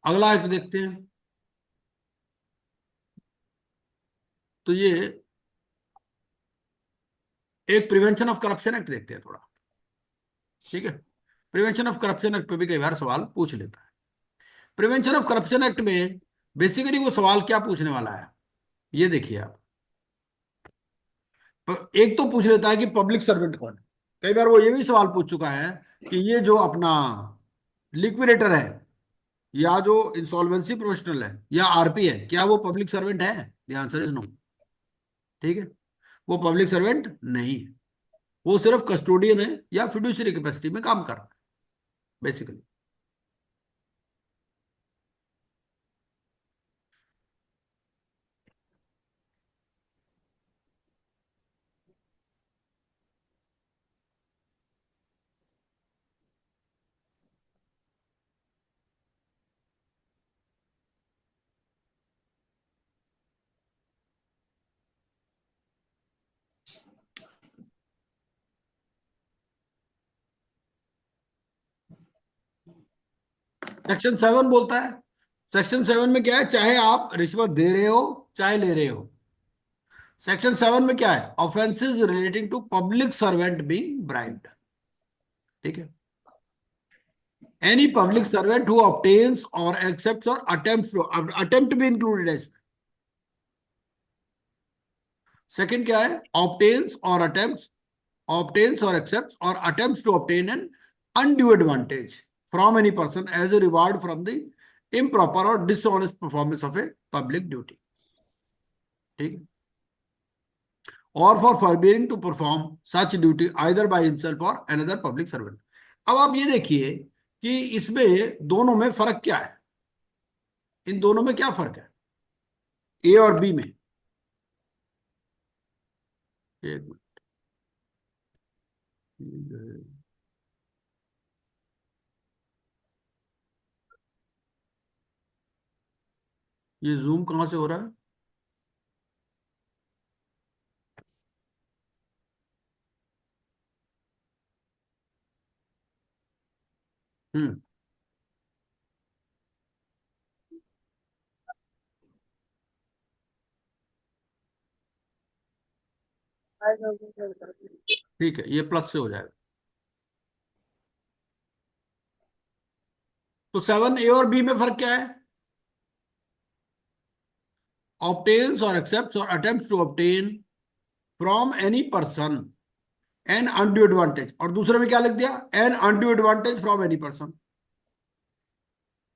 अगला एक देखते हैं। तो ये एक प्रिवेंशन ऑफ करप्शन एक्ट देखते हैं थोड़ा, ठीक है। प्रिवेंशन ऑफ करप्शन एक्ट पे भी कई बार सवाल पूछ लेता है। प्रिवेंशन ऑफ करप्शन एक्ट में बेसिकली वो सवाल क्या पूछने वाला है, ये देखिए आप। एक तो पूछ लेता है कि पब्लिक सर्वेंट कौन है। कई बार वो ये भी सवाल पूछ चुका है कि ये जो अपना लिक्विडेटर है या जो इंसॉल्वेंसी प्रोफेशनल है या आरपी है, क्या वो पब्लिक सर्वेंट है? द आंसर इज नो, ठीक है, वो पब्लिक सर्वेंट नहीं है, वो सिर्फ कस्टोडियन है या फिड्यूशियरी कैपेसिटी में काम कर रहा है बेसिकली। सेक्शन 7 बोलता है, सेक्शन 7 में क्या है, चाहे आप रिश्वत दे रहे हो चाहे ले रहे हो। सेक्शन 7 में क्या है, offences relating to public servant being bribed, ठीक है। Any public servant who obtains और एक्सेप्ट्स और अटेम्प्ट भी इंक्लूडेड है इसमें। सेकंड क्या है, ऑब्टेन्स और एक्सेप्ट्स और attempts to obtain an undue advantage from any person as a reward from the improper और dishonest performance of a public duty, ठीक है, और for forbearing to perform such duty either by himself और another public servant. अब आप ये देखिए कि इसमें दोनों में फर्क क्या है, इन दोनों में क्या फर्क है ए और बी में। एक मिनट, ये जूम कहां से हो रहा है? हम्म, ठीक है, ये प्लस से हो जाएगा। तो 7 ए और बी में फर्क क्या है, obtains or accepts or attempts to obtain from any person an undue advantage, और दूसरे में क्या लिख दिया, an undue advantage from any person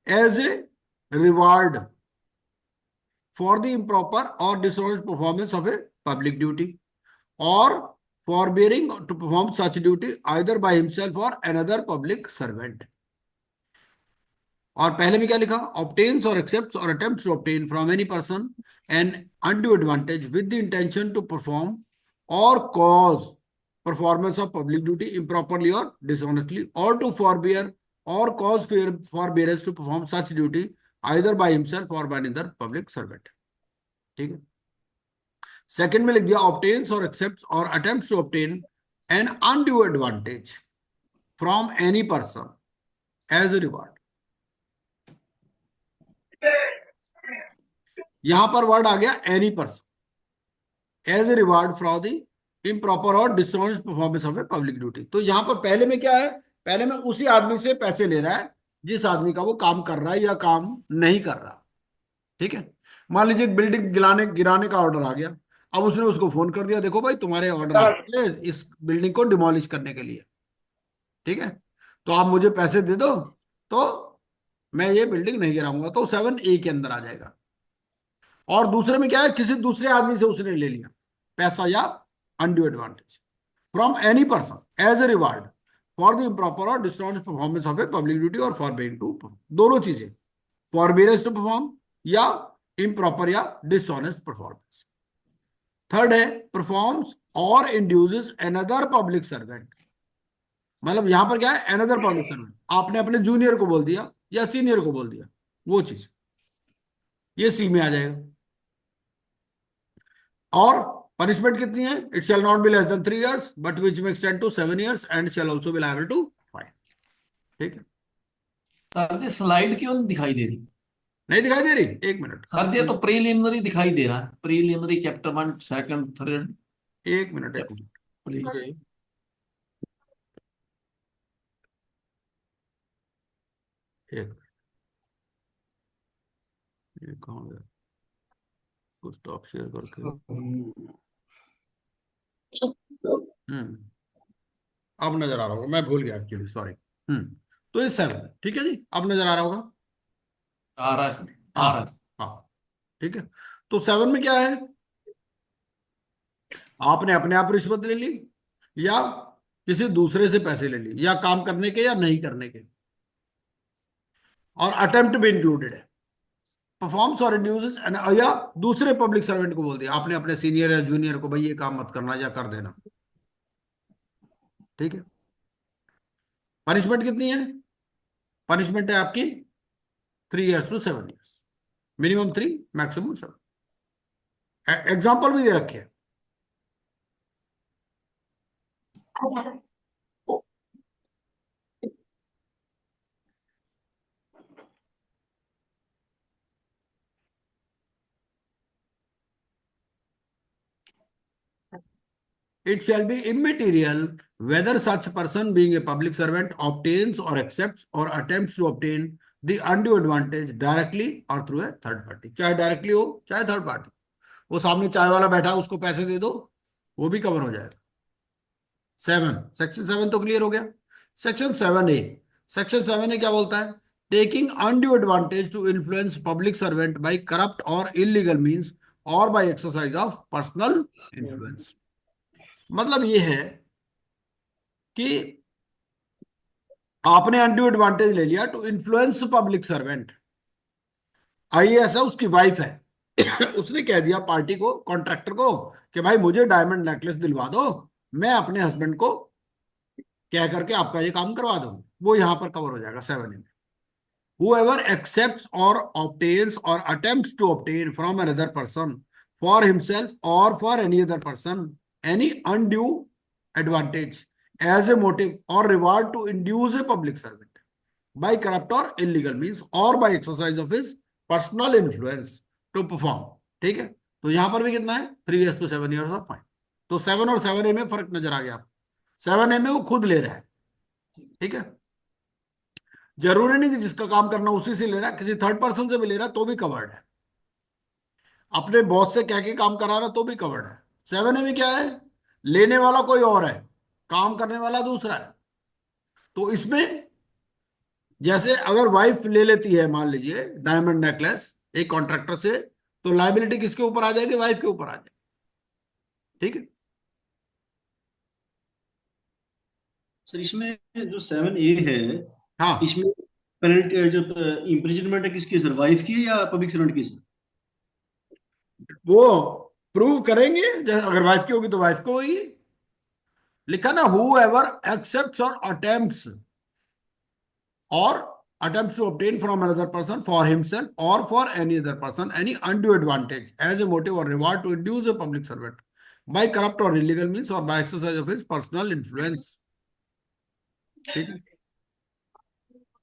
as a reward for the improper और dishonest performance of a public duty और forbearing to perform such duty either by himself or another public servant. और पहले में क्या लिखा, obtains or accepts or attempts to obtain from any person an undue advantage with the intention to perform or cause performance of public duty improperly or dishonestly, or to forbear or cause forbearance to perform such duty either by himself or by another public servant. ठीक है। Second में लिख दिया obtains or accepts or attempts to obtain an undue advantage from any person as a reward. यहां पर word आ गया any person as a reward for the improper और dishonest performance of a public duty. तो यहां पर पहले में क्या है, पहले में उसी आदमी से पैसे ले रहा है जिस आदमी का वो काम कर रहा है या काम नहीं कर रहा। ठीक है, मान लीजिए बिल्डिंग गिराने का ऑर्डर आ गया, अब उसने उसको फोन कर दिया, देखो भाई तुम्हारे ऑर्डर आ गए इस बिल्डिंग को डिमोलिश करने के लिए, ठीक है, तो आप मुझे पैसे दे दो तो मैं ये बिल्डिंग नहीं गिराऊंगा, तो 7A के अंदर आ जाएगा। और दूसरे में क्या है, किसी दूसरे आदमी से उसने ले लिया पैसा या undue advantage from any person as a reward for the improper और dishonest performance of a public duty और फॉरबीइंग टू, दोनों चीजें, फॉरबीरेंस टू परफॉर्म या इम्प्रॉपर या डिसऑनेस्ट परफॉर्मेंस। थर्ड है परफॉर्म्स और इंड्यूसेस अनदर पब्लिक सर्वेंट, मतलब यहां पर क्या है, अनदर पब्लिक सर्वेंट, आपने अपने जूनियर को बोल दिया या सीनियर को बोल दिया, वो चीज ये सी में आ जाएगा। और पनिशमेंट कितनी है, it shall not be less than 3 years but which may extend to 7 years and shall also be liable to fine. ठीक है सर जी स्लाइड क्यों नहीं दिखाई दे रही? नहीं दिखाई दे रही, एक मिनट, सर जी तो प्रीलिमिनरी दिखाई दे रहा है, प्रीलिमिनरी चैप्टर 1 सेकंड थर्ड। एक मिनट, एक मिनट। एक ये कहाँ गया, कुछ स्टॉप शेयर करके, अब नजर आ रहा होगा, मैं भूल गया एक्चुअली, सॉरी। तो ये 7, ठीक है जी, अब नजर आ रहा होगा, आ रहा है सर, आ हाँ रहा है। हाँ ठीक है। तो 7 में क्या है, आपने अपने आप रिश्वत ले ली या किसी दूसरे से पैसे ले लिए, या काम करने के या नहीं करने के, और अटेम्प्ट भी इंक्लूडेड है, परफॉर्म्स और इंड्यूसेस, या दूसरे पब्लिक सर्वेंट को बोल दिया आपने अपने सीनियर या जूनियर को, भाई ये काम मत करना या कर देना। ठीक है, पनिशमेंट कितनी है, पनिशमेंट है आपकी 3 years to 7 years, minimum 3 maximum 7। Example भी दे रखे हैं, it shall be immaterial whether such person being a public servant obtains or accepts or attempts to obtain the undue advantage directly or through a third party, चाहे directly हो चाहे third party, वो सामने चाय वाला बैठा उसको पैसे दे दो वो भी कवर हो जाएगा। 7, सेक्शन 7 तो क्लियर हो गया। सेक्शन 7A, सेक्शन 7A क्या बोलता है, taking undue advantage to influence public servant by corrupt or illegal means or by exercise of personal influence. मतलब ये है कि आपने अनड्यू एडवांटेज ले लिया to influence public servant, IAS है, उसकी वाइफ है उसने कह दिया पार्टी को, कॉन्ट्रैक्टर को कि भाई मुझे डायमंड नेकलेस दिलवा दो, मैं अपने हस्बैंड को कह करके आपका ये काम करवा दूंगी, वो यहां पर कवर हो जाएगा 7A में। Whoever accepts or obtains or attempts to obtain from another person for himself or for any other person any undue advantage as a motive or reward to induce a public servant by corrupt or illegal means or by exercise of his personal influence to perform, ठीक है, तो यहां पर भी कितना है 3 years to 7 years of fine। तो 7 और 7A में फर्क नजर आ गया आपको, 7A में वो खुद ले रहा है, ठीक है, जरूरी नहीं कि जिसका काम करना उसी से ले रहा है, किसी थर्ड पर्सन से भी ले रहा है तो भी कवर्ड है, अपने बॉस से कह के काम करा रहा तो भी कवर्ड है। 7A में क्या है, लेने वाला कोई और है, काम करने वाला दूसरा है। तो इसमें जैसे अगर वाइफ ले लेती है, मान लीजिए डायमंड नेकलेस एक कॉन्ट्रैक्टर से, तो लाइबिलिटी किसके ऊपर आ जाएगी? वाइफ के ऊपर आ जाएगी। ठीक है। सर इसमें जो 7A है, हाँ, इसमें पेनल्टी जो इम्प्रिजनमेंट है किसकी सर, वाइफ की है या पब्लिक सर्वेंट की सर? वो प्रूव करेंगे, जैसे अगर वाइफ की होगी तो वाइफ को होगी। लिखा ना, हु एवर एक्सेप्ट और attempts or attempts to obtain from another person for himself or for any other person any undue advantage as a motive or reward to induce a public servant by corrupt or illegal means or by exercise of his personal influence। ठीक है।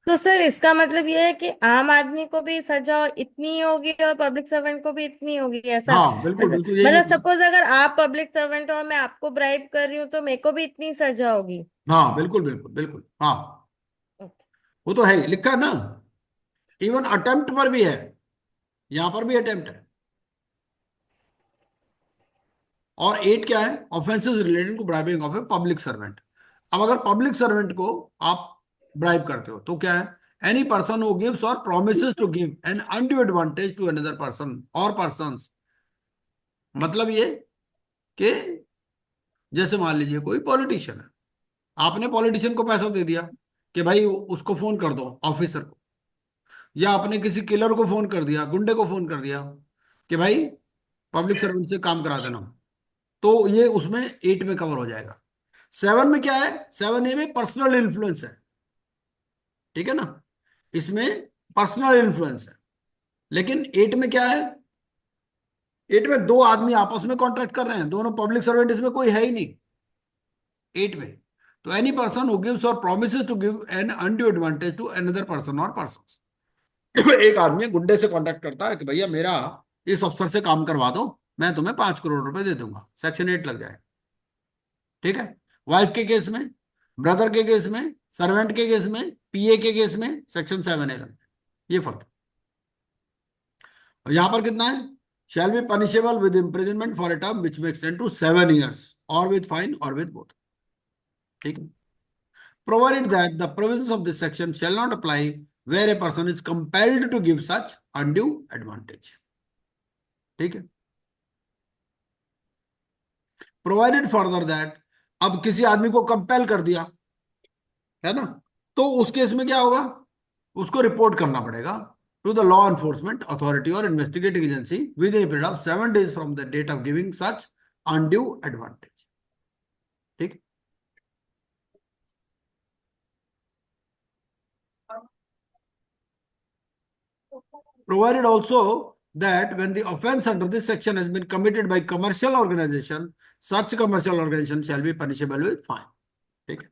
तो sir इसका मतलब ये है कि आम आदमी को भी सजा इतनी ही होगी और पब्लिक सर्वेंट को भी इतनी होगी, ऐसा? हाँ बिल्कुल मतलब बिल्कुल, यही मतलब मतलब। सपोज अगर आप पब्लिक सर्वेंट हो और मैं आपको ब्राइब कर रही हूँ तो मेरे को भी इतनी सजा होगी? हाँ बिल्कुल बिल्कुल बिल्कुल, हाँ वो तो है ही, लिखा है ना। इवन अटेम्प्ट पर भी है, यहां पर भी अटेम्प्ट है। और 8 क्या है? Offences related to bribing of a public servant. अब अगर पब्लिक सर्वेंट को आप ब्राइब करते हो तो क्या है? एनी पर्सन हु गिव्स और promises to give an undue advantage to another person or persons. मतलब ये कि जैसे मान लीजिए कोई पॉलिटिशियन है, आपने पॉलिटिशियन को पैसा दे दिया कि भाई उसको फोन कर दो, ऑफिसर को, या आपने किसी किलर को फोन कर दिया, गुंडे को फोन कर दिया कि भाई पब्लिक सर्वेंट से काम करा देना, तो ये उसमें 8 में कवर हो जाएगा। 7 में क्या है? 7A में पर्सनल इन्फ्लुएंस है। ठीक है ना, इसमें पर्सनल इन्फ्लुएंस है। लेकिन 8 में क्या है? 8 में दो आदमी आपस में कॉन्ट्रैक्ट कर रहे हैं, दोनों पब्लिक सर्वेंट, इसमें कोई है ही नहीं 8 में। तो एनी पर्सन हु गिव्स और promises to give an undue advantage to another person or person. एक आदमी गुंडे से कॉन्ट्रैक्ट करता है कि भैया मेरा इस अफसर से काम करवा दो, मैं तुम्हें 5 करोड़ रुपए दे दूंगा, सेक्शन 8 लग जाए। ठीक है। वाइफ के केस में, ब्रदर के केस में, सर्वेंट के केस में, पीए के केस में सेक्शन 7A लग जाए। ये फर्क है। और यहां पर कितना है? Shall be punishable with imprisonment for a term which may extend to 7 years or with fine or with both. ठीक है। Provided that the provisions of this section shall not apply where a person is compelled to give such undue advantage. ठीक है। Provided further that, अब किसी आदमी को compel कर दिया है ना, तो उस केस में क्या होगा? उसको रिपोर्ट करना पड़ेगा to the law enforcement authority और investigating agency within period of 7 days from the date of giving such undue advantage. ठीक। Provided also that when the offense under this section has been committed by commercial organization, such commercial organization shall be punishable with fine। ठीक है।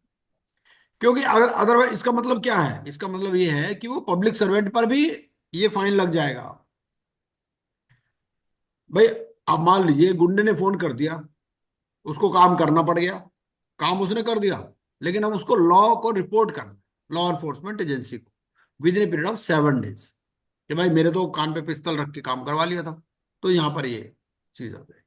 क्योंकि अगर otherwise, इसका मतलब क्या है? इसका मतलब ये है कि वो पब्लिक सर्वेंट पर भी ये फाइन लग जाएगा। भाई अब मान लीजिए गुंडे ने फोन कर दिया, उसको काम करना पड़ गया, काम उसने कर दिया, लेकिन हम उसको लॉ को रिपोर्ट करना, लॉ एनफोर्समेंट एजेंसी को with in period of 7 days कि भाई मेरे तो कान पे पिस्तल रख के काम करवा लिया था। तो यहां पर ये चीज आ गई।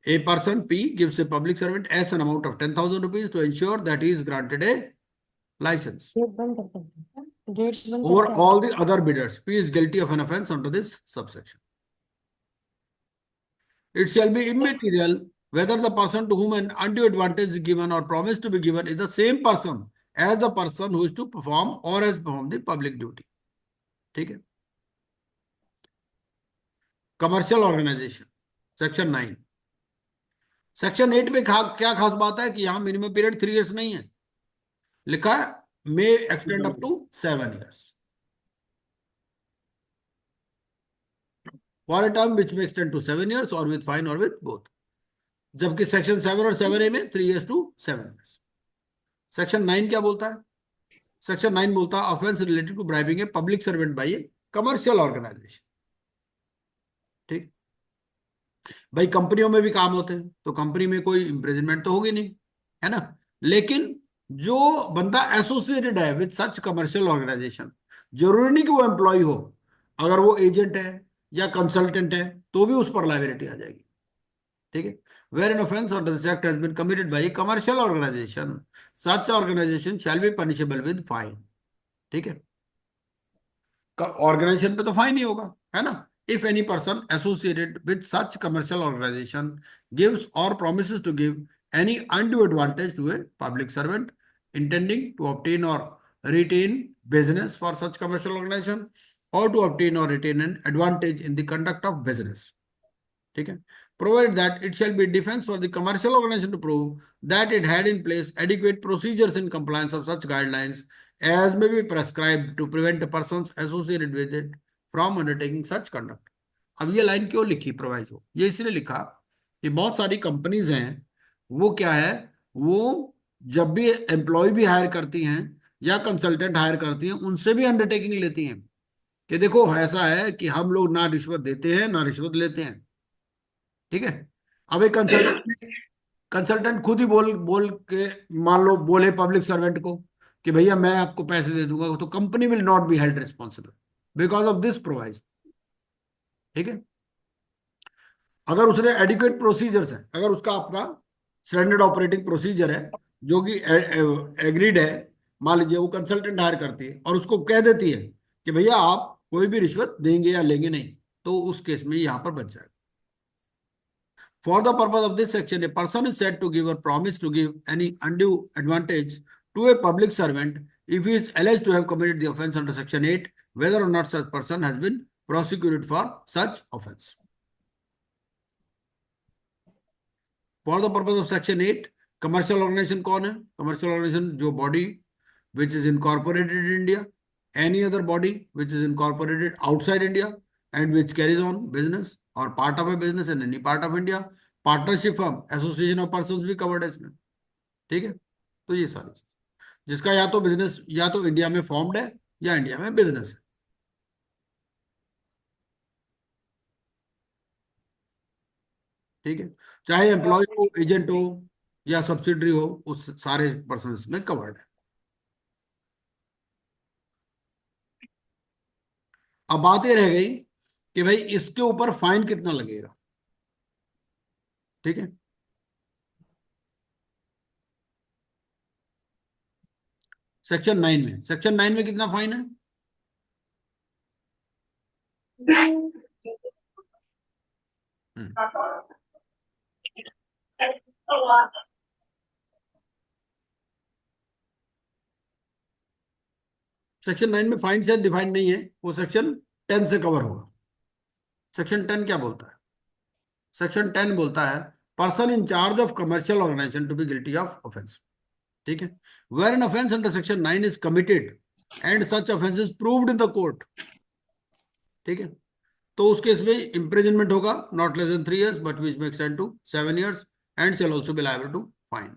A person P gives a public servant S an amount of 10,000 rupees to ensure that he is granted a license gate बंद करके गेट बंद over करके all the other bidders. P is guilty of an offense under this subsection. It shall be immaterial whether the person to whom an undue advantage is given or promised to be given is the same person as the person who is to perform or has performed the public duty। ठीक है। Commercial organisation section 9। Section 8 में क्या खास बात है कि यहां minimum period 3 years नहीं है, लिखा है may extend up to 7 years for a term which may extend to 7 years or with fine or with both. जबकि सेक्शन 7 और 7A में 3 years to 7 years। सेक्शन 9 क्या बोलता है? सेक्शन 9 बोलता है offence related to bribing a public servant by a commercial organisation. ठीक। भाई कंपनियों में भी काम होते हैं, तो कंपनी में कोई इम्प्रिजनमेंट तो होगी नहीं, है ना। लेकिन जो बंदा एसोसिएटेड है विद सच कमर्शियल ऑर्गेनाइजेशन, जरूरी नहीं कि वो एम्प्लॉय हो, अगर वो एजेंट है या कंसल्टेंट है तो भी उस पर लायबिलिटी आ जाएगी। ठीक है, where an offence of this act has been committed by commercial organisation such organisation shall be punishable with fine. ठीक है, ऑर्गेनाइजेशन पे तो फाइन ही होगा, है ना। If any person associated with such commercial organisation gives और promises to give any undue advantage to a public servant intending to obtain और retain business for such commercial organization or to obtain or retain an advantage in the conduct of business, ठीक है, provided that it shall be defense for the commercial organization to prove that it had in place adequate procedures in compliance of such guidelines as may be prescribed to prevent persons associated with it from undertaking such conduct। अब ये line क्यों लिखी proviso, ये इसलिए लिखा कि बहुत सारी कंपनीज हैं, वो क्या है, वो जब भी एम्प्लॉय भी हायर करती हैं या कंसल्टेंट हायर करती हैं, उनसे भी अंडरटेकिंग लेती हैं कि देखो ऐसा है कि हम लोग ना रिश्वत देते हैं ना रिश्वत लेते हैं। ठीक है, अब एक कंसल्टेंट खुद ही बोल बोल के मान लो बोले पब्लिक सर्वेंट को कि भैया मैं आपको पैसे दे दूंगा, तो company will not be held responsible because of this provides. ठीक है, अगर उसने एडिक्वेट प्रोसीजर्स है, अगर उसका अपना स्टैंडर्ड ऑपरेटिंग प्रोसीजर है जो कि एग्रीड है, मान लीजिए वो कंसल्टेंट हायर करती है और उसको कह देती है कि भैया आप कोई भी रिश्वत देंगे या लेंगे नहीं, तो उस केस में यहां पर बच जाएगा। For the purpose of this section, a person is said to give or promise to give any undue advantage to a public servant if he is alleged to have committed the offence under Section 8, whether or not such person has been prosecuted for such offence. For the purpose of Section 8, commercial organization कौन है? Commercial organization जो body which is incorporated in India, any other body which is incorporated outside India and which carries on business or part of a business in any part of India, partnership firm, association of persons भी covered है इसमें। ठीक है, तो ये सारी चीज जिसका या तो बिजनेस या तो इंडिया में फॉर्म्ड है या इंडिया में बिजनेस है। ठीक है, चाहे एम्प्लॉय हो, एजेंट हो या सब्सिडरी हो, उस सारे पर्सन में कवर्ड है। अब बात ये रह गई कि भाई इसके ऊपर फाइन कितना लगेगा। ठीक है, सेक्शन 9 में कितना फाइन है? सेक्शन 9 में फाइन शायद डिफाइंड नहीं है, वो सेक्शन 10 से कवर होगा। सेक्शन 10 क्या बोलता है? सेक्शन 10 बोलता है person in charge of commercial organisation to be guilty of offence. ठीक है, where an offence under section 9 is committed and such offence is proved in the court. ठीक है, तो उस केस में इंप्रिजनमेंट होगा not less than 3 years but which may extend to 7 years and shall also be liable to fine.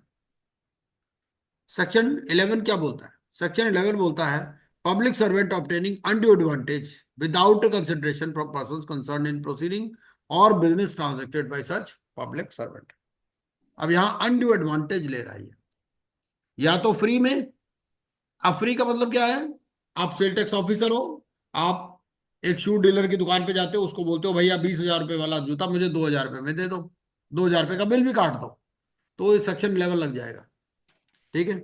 Section 11 क्या बोलता है? Section 11 बोलता है public servant obtaining undue advantage without consideration from persons concern in proceeding और business transacted by such public servant. अब यहां undue advantage ले रहा है, या तो फ्री में। अब फ्री का मतलब क्या है? आप सेल टैक्स ऑफिसर हो, आप एक शू डीलर की दुकान पे जाते हो, उसको बोलते हो भैया 20,000 रुपये वाला जूता मुझे 2,000 रुपये में दे दो, 2,000 रुपये का बिल भी काट दो, तो सेक्शन 11 लग जाएगा। ठीक है,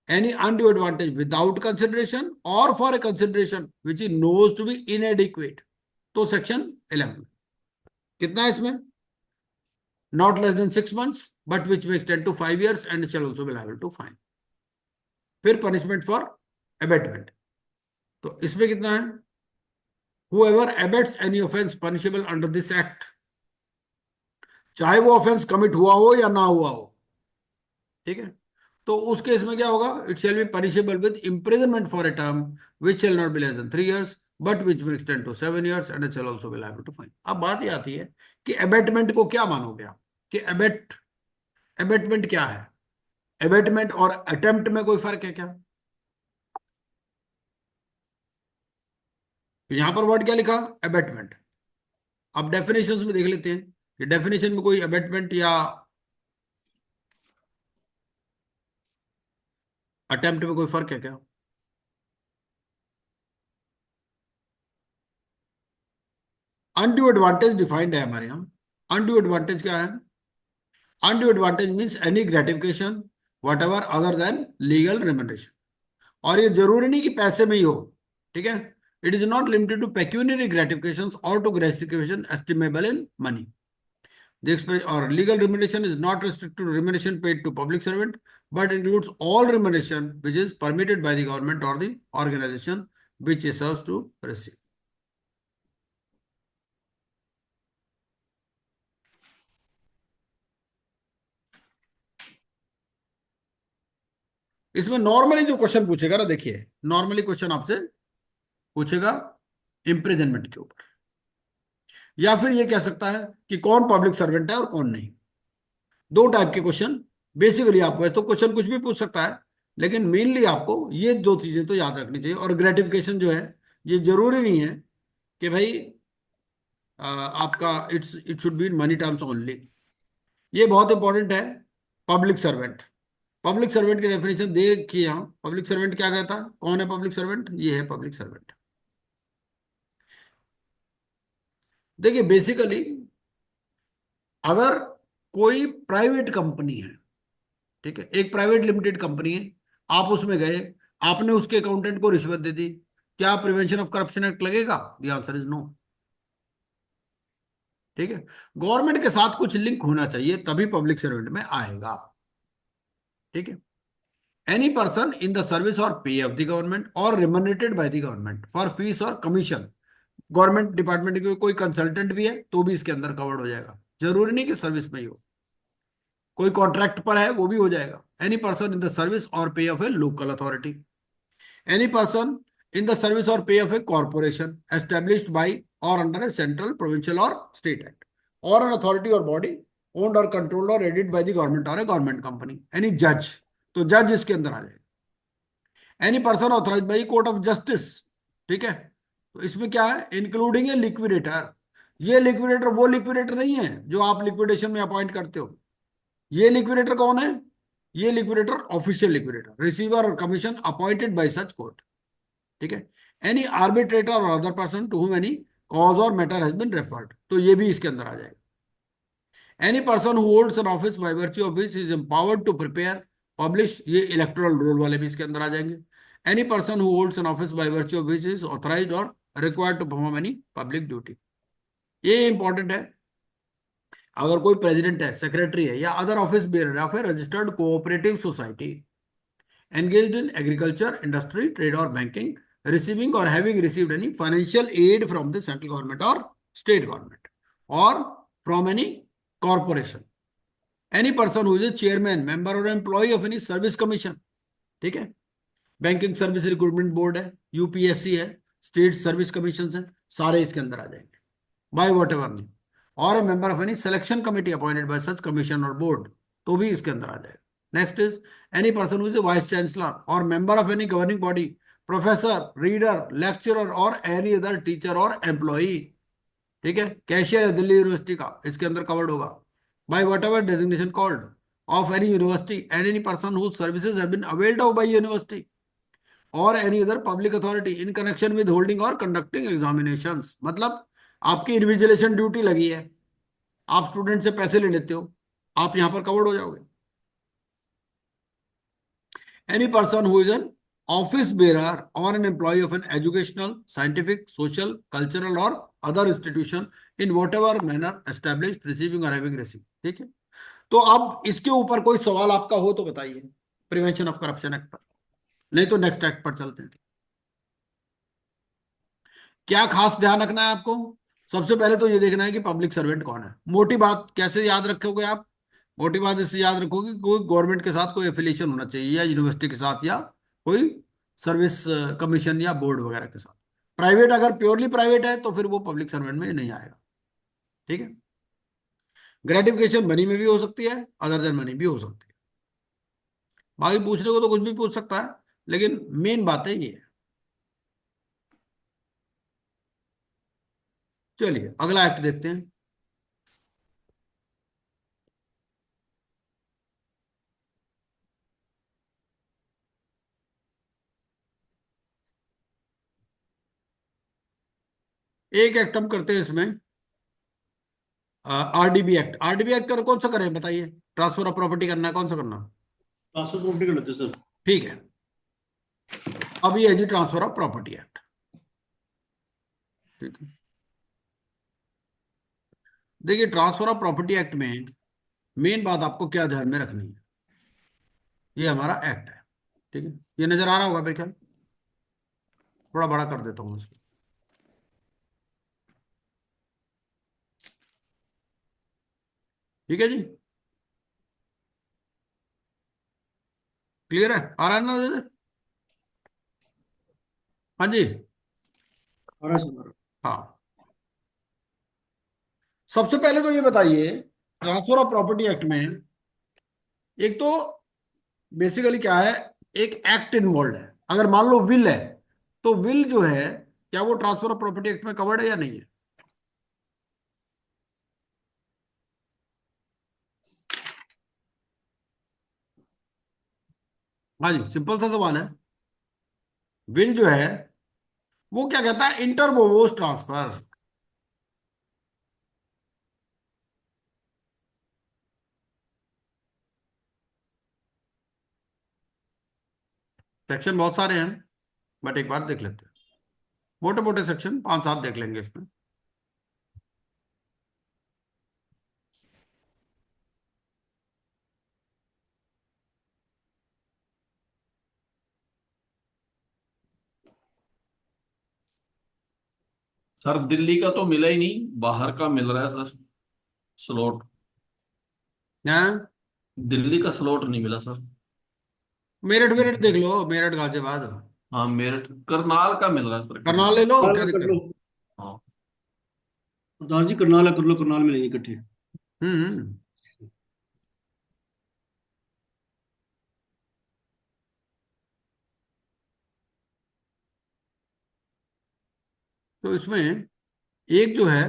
any undue advantage without consideration or for a consideration which he knows to be inadequate, तो सेक्शन 11 कितना है इसमें? not less than 6 months but which may extend to 5 years and shall also be liable to fine। फिर punishment for abetment, तो इसमें कितना है? whoever abets any offense punishable under this act, चाहे वो ऑफेंस कमिट हुआ हो या ना हुआ हो। ठीक है, तो उस केस में क्या होगा? It shall be punishable with imprisonment for a term which shall not be less than 3 years but which may extend to 7 years and shall also be liable to fine. अब बात ये आती है कि अबेटमेंट को क्या मानोगे आप, कि अबेटमेंट क्या है? अबेटमेंट और अटेम्प्ट में कोई फर्क है क्या? तो यहां पर वर्ड क्या लिखा? अबेटमेंट। अब डेफिनेशंस में देख लेते हैं कि डेफिनेशन में कोई अबेटमेंट या अटेम्प्ट में कोई फर्क है क्या? अनड्यू एडवांटेज डिफाइंड है हमारे यहां अनड्यू एडवांटेज क्या है? Undue advantage means any gratification whatever other than legal remuneration. और ये जरूरी नहीं कि पैसे में ही हो, ठीक है। It is not limited to pecuniary gratification और to gratification estimable in money. Or legal remuneration is not restricted to remuneration paid to public servant, but includes all remuneration which is permitted by the government or the organization which he serves to receive. इसमें normally जो question पूछेगा ना, देखिए normally question आपसे पूछेगा imprisonment के ऊपर, या फिर ये कह सकता है कि कौन पब्लिक सर्वेंट है और कौन नहीं। दो टाइप के क्वेश्चन बेसिकली आपको, वैसे तो क्वेश्चन कुछ भी पूछ सकता है, लेकिन मेनली आपको ये दो चीजें तो याद रखनी चाहिए। और ग्रेटिफिकेशन जो है, ये जरूरी नहीं है कि भाई आपका it should be in money terms only. ये बहुत इंपॉर्टेंट है। पब्लिक सर्वेंट, पब्लिक सर्वेंट की डेफिनेशन देखिए यहाँ। पब्लिक सर्वेंट क्या कहता है, कौन है पब्लिक सर्वेंट? ये है पब्लिक सर्वेंट। देखिए बेसिकली अगर कोई प्राइवेट कंपनी है, ठीक है, एक प्राइवेट लिमिटेड कंपनी है, आप उसमें गए, आपने उसके अकाउंटेंट को रिश्वत दे दी, क्या प्रिवेंशन ऑफ करप्शन एक्ट लगेगा? The answer is no. ठीक है, गवर्नमेंट के साथ कुछ लिंक होना चाहिए तभी पब्लिक सर्वेंट में आएगा। ठीक है, any person in the service और पे ऑफ द गवर्नमेंट और remunerated by the government for fees और कमीशन। गवर्नमेंट डिपार्टमेंट के कोई कंसल्टेंट भी है तो भी इसके अंदर कवर्ड हो जाएगा, जरूरी नहीं कि सर्विस में ही हो। कोई कॉन्ट्रैक्ट पर है वो भी हो जाएगा। Any person in the service और pay of A local authority, any person in the service और pay of A corporation established by और अंडर ए सेंट्रल प्रोविंशियल और स्टेट एक्ट और एन अथॉरिटी और बॉडी ओन्ड और कंट्रोल्ड और added bye the government और ए government company. Any जज, तो जज इसके अंदर आ जाएगा। Any person authorise by court of justice, ठीक है, तो इसमें क्या है, इंक्लूडिंग ए लिक्विडेटर। ये लिक्विडेटर वो लिक्विडेटर नहीं है जो आप लिक्विडेशन में अपॉइंट करते हो। ये लिक्विडेटर कौन है? ये liquidator official liquidator, receiver or commission appointed by such court. ठीक है, any arbitrator or other person to whom any cause or matter has been referred, तो ये भी इसके अंदर आ जाएगा। Any person who holds an office by virtue of which is empowered to prepare publish, ये इलेक्टोरल रोल वाले भी इसके अंदर आ जाएंगे। Any person who holds an office by virtue of which is authorised or required to perform any public duty. ये important है। अगर कोई प्रेसिडेंट है, सेक्रेटरी है, या other office bearer of a registered cooperative society engaged in agriculture, industry, trade or banking, receiving or having received any financial aid from the central government or state government or from any corporation, any person who is a chairman, member or employee of any service commission, ठीक है, banking service recruitment board है, UPSC है, state service commission है, सारे इसके अंदर आ जाएंगे बाय वॉट एवर नेम, और a member of any selection committee appointed by such commission और बोर्ड, तो भी इसके अंदर आ जाएगा। Next is any person who is a vice chancellor और member of any governing body, professor, reader, lecturer और एनी अदर टीचर और एम्प्लॉई। ठीक है, कैशियर है दिल्ली यूनिवर्सिटी का, इसके अंदर कवर्ड होगा। By whatever designation called of any university and any person whose services have been availed of by university और any other public authority in connection with holding और conducting examinations. मतलब आपकी invigilation duty लगी है, आप student से पैसे ले लेते हो, आप यहां पर कवर्ड हो जाओगे। Any person who is an office bearer और an employee of an educational, scientific, social, cultural और other institution in whatever manner established receiving और हैविंग रिसीव। ठीक है, तो अब इसके ऊपर कोई सवाल आपका हो तो बताइए, प्रिवेंशन ऑफ करप्शन एक्ट पर, नहीं तो नेक्स्ट एक्ट पर चलते हैं। क्या खास ध्यान रखना है आपको? सबसे पहले तो ये देखना है कि पब्लिक सर्वेंट कौन है। मोटी बात कैसे याद रखोगे आप? मोटी बात इससे याद रखोगे कि कोई गवर्नमेंट के साथ कोई एफिलिएशन होना चाहिए, या यूनिवर्सिटी के साथ, या कोई सर्विस कमीशन या बोर्ड वगैरह के साथ। प्राइवेट, अगर प्योरली प्राइवेट है तो फिर वो पब्लिक सर्वेंट में नहीं आएगा। ठीक है, ग्रेटिफिकेशन मनी में भी हो सकती है, अदर देन मनी भी हो सकती है। बाकी पूछने को तो कुछ भी पूछ सकता है, लेकिन मेन बात है ये है। चलिए अगला एक्ट देखते हैं। एक एक्ट हम करते हैं इसमें, आरडीबी एक्ट, आरडीबी एक्ट कर कौन सा करें बताइए, ट्रांसफर ऑफ प्रॉपर्टी करना है, कौन सा करना? ट्रांसफर प्रॉपर्टी कर लेते हैं सर। ठीक है, अब ये है जी ट्रांसफर ऑफ प्रॉपर्टी एक्ट। ठीक है, देखिए ट्रांसफर ऑफ प्रॉपर्टी एक्ट में मेन बात आपको क्या ध्यान में रखनी है, ये हमारा एक्ट है। ठीक है, ये नजर आ रहा होगा मेरे ख्याल, थोड़ा बड़ा कर देता हूँ इसको। ठीक है जी, क्लियर है, आ रहा है ना नजर? हाँ जी, आ रहा है सर। हाँ। सबसे पहले तो ये बताइए, ट्रांसफर ऑफ प्रॉपर्टी एक्ट में एक तो बेसिकली क्या है, एक एक्ट इन्वॉल्व है। अगर मान लो विल है, तो विल जो है क्या वो ट्रांसफर ऑफ प्रॉपर्टी एक्ट में कवर्ड है या नहीं है? हाँ जी, सिंपल सा सवाल है। विल जो है वो क्या कहता है, इंटर बोवोस ट्रांसफर। सेक्शन बहुत सारे हैं, बट एक बार देख लेते हैं, मोटे मोटे सेक्शन 5-7 देख लेंगे इसमें। सर दिल्ली का तो मिला ही नहीं, बाहर का मिल रहा है सर स्लॉट। हैं? दिल्ली का स्लॉट नहीं मिला सर। मेरठ, मेरठ देख लो, मेरठ गाजियाबाद। हाँ मेरठ, करनाल का मिल रहा है सर, करनाल ले करनाल। लो, करनाल क्या का कर दिक्कत लो। है? हाँ। प्रधान जी करनाल है, कर लो, करनाल मिलेंगे इकट्ठे। हम्म। तो इसमें एक जो है,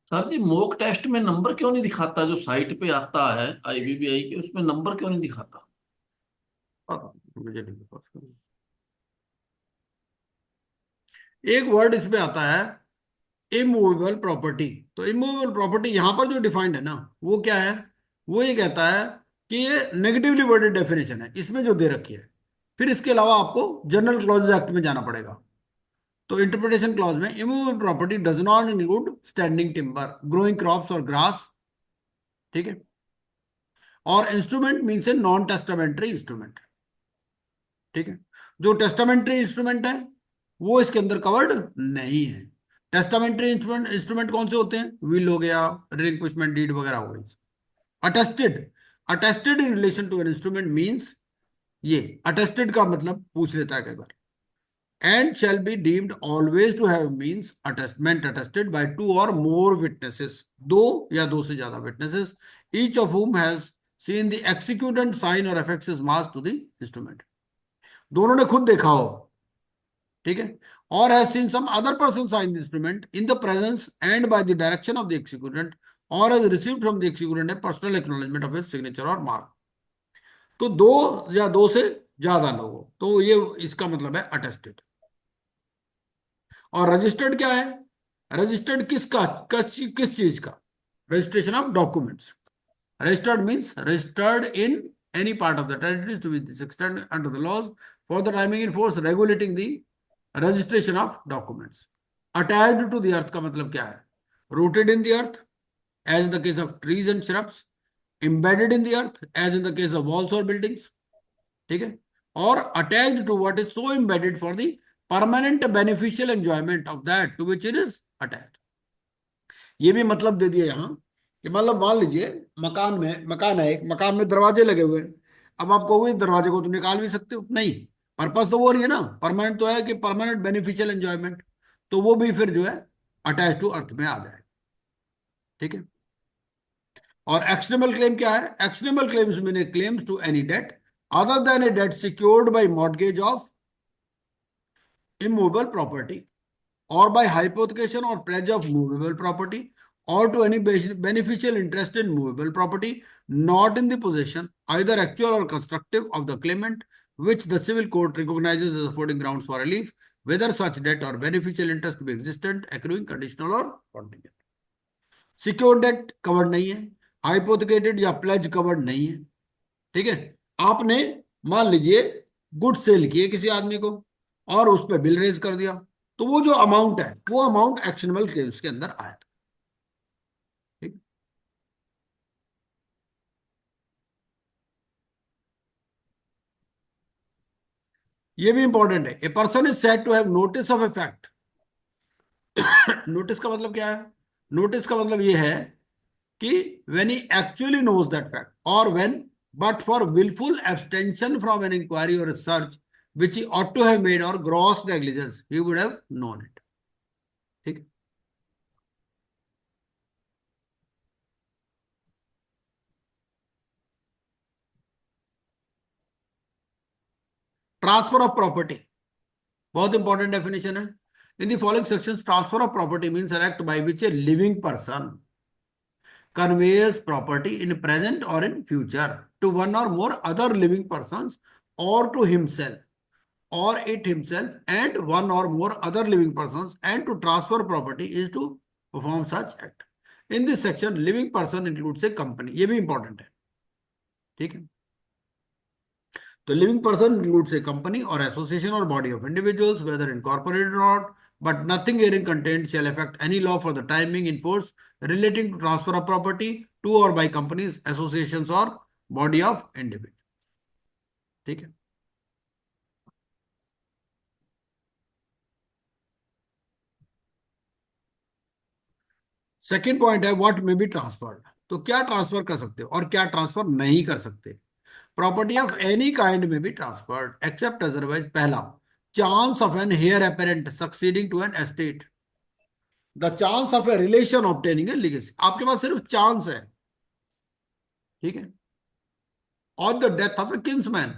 सर जी मॉक टेस्ट में नंबर क्यों नहीं दिखाता, जो साइट पे आता है आईबीबीआई के, उसमें नंबर क्यों नहीं दिखाता? मुझे नहीं पता। एक वर्ड इसमें आता है इमूवेबल प्रॉपर्टी। तो इमूवेबल प्रॉपर्टी यहां पर जो डिफाइंड है ना, वो क्या है, वो ये कहता है कि ये नेगेटिवली वर्डेड डेफिनेशन है इसमें जो दे रखी है। फिर इसके अलावा आपको जनरल क्लॉजेज एक्ट में जाना पड़ेगा। तो इंटरप्रिटेशन क्लॉज में immovable property does not include standing timber, growing crops और ग्रास। ठीक है, और instrument means a non testamentary instrument. ठीक है, जो टेस्टामेंट्री इंस्ट्रूमेंट है वो इसके अंदर कवर्ड नहीं है। टेस्टामेंट्री इंस्ट्रूमेंट इंस्ट्रूमेंट कौन से होते हैं, विल हो गया, रिलिंक्विशमेंट डीड वगैरह हो गई। Attested, attested in relation to an instrument means, ये अटेस्टेड का मतलब पूछ लेता है कई बार। And shall be deemed always to have means attestment attested by two और मोर विटनेसेस, दो या दो से ज्यादा witnesses, each of whom has seen the executant sign और affix his mark to the instrument। दोनों ने खुद देखा हो, ठीक है, और has seen some other person sign the instrument in the presence and by the direction of the executant, और has received from the executant a personal acknowledgement of his signature और मार्क। तो दो या दो से ज्यादा लोगों, तो ये इसका मतलब है अटेस्टेड। और रजिस्टर्ड क्या है, रजिस्टर्ड किसका, किस चीज का, registration of documents. Registered means registered in any part of the territories to which this extend under the laws for the timing in force regulating the registration of documents। Attached to the earth का मतलब क्या है, rooted in the earth as in the case of trees and shrubs, embedded in the earth as in the case of walls or buildings। ठीक है, और attached to what is so embedded for the permanent beneficial enjoyment of that to which it is attached। ये भी मतलब दे दिया यहां कि मतलब मान लीजिए मकान में, मकान है एक, मकान में दरवाजे लगे हुए हैं। अब आप कहोगे दरवाजे को तो निकाल भी सकते हो, नहीं, पर्पस तो वो रही है ना, परमानेंट तो है कि परमानेंट बेनिफिशियल एंजॉयमेंट, तो वो भी फिर जो है अटैच टू अर्थ में आ जाए। ठीक है, और एक्शनेबल क्लेम क्या है, actionable claims mean claims to any debt other than a debt secured by mortgage of immovable property or by hypothecation or pledge of movable property, or to any beneficial interest in movable property not in the possession, either actual or constructive, of the claimant, which the civil court recognizes as affording grounds for relief, whether such debt or beneficial interest be existent, accruing, conditional or contingent. Secure debt covered नहीं है, हाइपोथिकेटेड या pledge covered नहीं है। ठीक है, आपने मान लीजिए गुड सेल किए किसी आदमी को और उस पर बिल रेज कर दिया, तो वो जो अमाउंट है वो अमाउंट एक्शनेबल केस के अंदर आया था। ठीक, ये भी इंपॉर्टेंट है। A person is said to have notice of a fact. Notice का मतलब क्या है? नोटिस का मतलब ये है कि when he actually knows that fact, or when but for willful abstention from an inquiry or a search which he ought to have made, or gross negligence, he would have known it. ठीक, transfer of property बहुत important definition है। In the following sections transfer of property means an act by which a living person conveys property in present or in future to one or more other living persons, or to himself or it himself and one or more other living persons, and to transfer property is to perform such act. In this section living person includes a company, ये भी important है। ठीक है, तो living person includes ए company और association और body of individuals weather incorporated or not, but nothing herein contained shall affect any law for the time being in force relating to transfer of property to or by companies, associations or body of individuals. ठीक है, second point है what may be transferred. तो क्या transfer कर सकते हो और क्या ट्रांसफर नहीं कर सकते। Property of any kind may be transferred except otherwise. पहला, chance of an heir apparent succeeding to an estate, the chance of a relation obtaining a legacy. आपके पास सिर्फ चांस है, ठीक है, or the death of a kinsman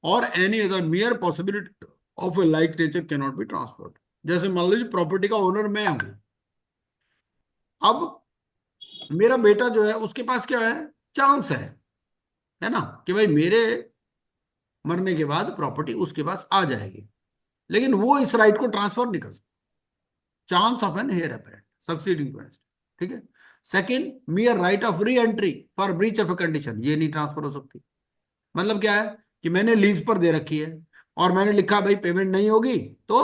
or any other mere possibility of a like nature can not be transferred. जैसे मान लीजिए property का ओनर मैं हूं, अब मेरा बेटा जो है उसके पास क्या है, चांस है ना, कि भाई मेरे मरने के बाद प्रॉपर्टी उसके पास आ जाएगी, लेकिन वो इस राइट को ट्रांसफर नहीं कर सकता। Chance of an heir apparent succeeding to estate. ठीक है, second, mere right of re entry for breach of a condition, ये नहीं ट्रांसफर हो सकती। मतलब क्या है कि मैंने लीज पर दे रखी है और मैंने लिखा भाई पेमेंट नहीं होगी तो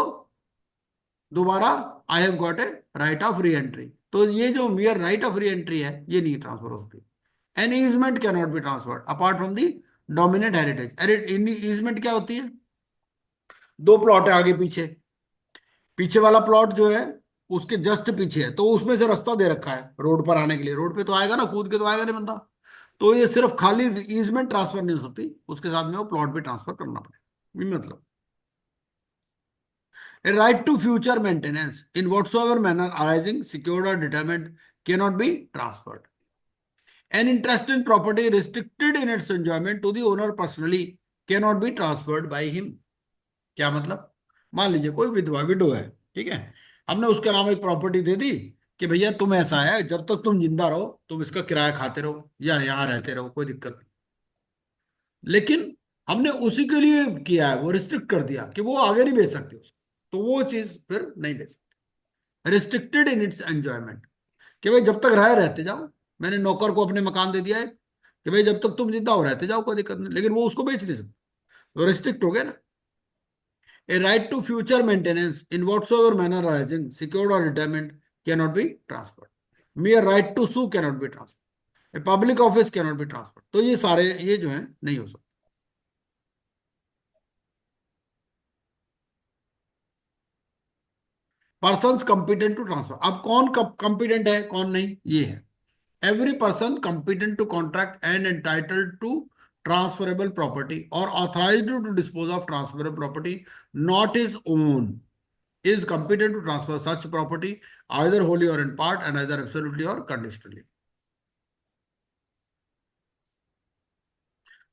दोबारा I have got a right of re entry, तो ये जो mere right of re entry है ये नहीं ट्रांसफर हो सकती। An easement can not be transferred apart from the dominant heritage. अरे ईजमेंट क्या होती है, दो प्लॉट है आगे पीछे, पीछे वाला प्लॉट जो है उसके जस्ट पीछे है, तो उसमें से रास्ता दे रखा है रोड पर आने के लिए, रोड पे तो आएगा ना, कूद के तो आएगा नहीं बंदा, तो ये सिर्फ खाली ईजमेंट ट्रांसफर नहीं हो सकती, उसके साथ में वो प्लॉट भी ट्रांसफर करना पड़ेगा। मतलब a right to future maintenance in whatsoever manner arising, secured or determined, cannot be transferred. An interest in property restricted in its enjoyment to the owner personally cannot be transferred by him. क्या मतलब, मान लीजिए कोई विधवा window है, ठीक है, हमने उसके नाम एक प्रॉपर्टी दे दी कि भैया तुम ऐसा है जब तक तुम जिंदा रहो तुम इसका किराया खाते रहो या यहाँ रहते रहो, कोई दिक्कत नहीं, लेकिन हमने उसी के लिए किया है, वो रिस्ट्रिक्ट कर दिया कि वो आगे नहीं बेच सकते उसको, तो वो चीज फिर नहीं बेच सकते। रिस्ट्रिक्टेड इन इट्स एंजॉयमेंट, कि भाई जब तक रहते जाओ, मैंने नौकर को अपने मकान दे दिया है कि भाई जब तक तुम जिंदा हो रहते जाओ कोई दिक्कत नहीं, लेकिन वो उसको बेच नहीं सकते, तो रिस्ट्रिक्ट हो गया ना। A right to future maintenance in whatsoever manner arising, secured or retirement can not be transferred. Mere right to sue can not be transferred. A public office can not be transferred. तो ये सारे ये जो है नहीं हो सकते। Person competent to transfer, अब कौन कंपिटेंट है कौन नहीं, ये है every person competent to contract and entitled to transferable property or authorized to dispose of transferable property not his own is competent to transfer such property either wholly or in part and either absolutely or conditionally.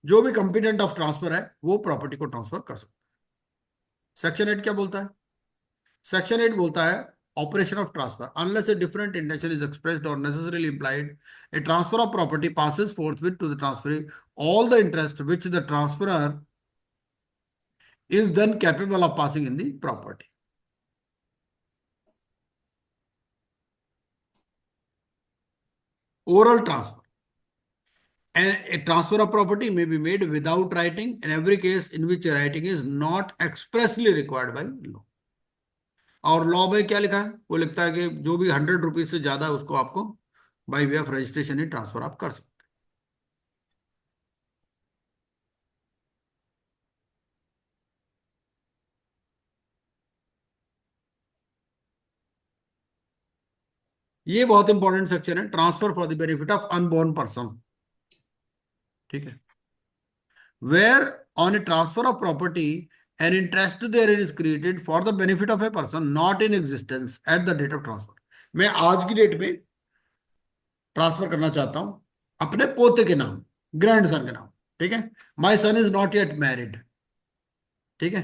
जो भी competent of transfer है वो property को transfer कर सकता है। Section 8 क्या बोलता है, सेक्शन 8 बोलता है operation of transfer unless a different intention is expressed or necessarily implied. A transfer of property passes forthwith to the transferee all the interest which the transferor is then capable of passing in the property. Oral transfer. And a transfer of property may be made without writing in every case in which writing is not expressly required by law. और law में क्या लिखा है? वो लिखता है कि जो भी 100 रुपीज से ज्यादा है उसको आपको बाई वे ऑफ रजिस्ट्रेशन ही ट्रांसफर आप कर सकते हैं. ये बहुत इंपॉर्टेंट सेक्शन है, transfer for the benefit of unborn person. ठीक है. Where on a transfer of property an interest therein is created for the benefit of a person not in existence at the date of transfer. मैं आज की date में transfer करना चाहता हूं अपने पोते के नाम, ग्रैंड सन के नाम. ठीक है. माई सन इज नॉट येट मैरिड. ठीक है.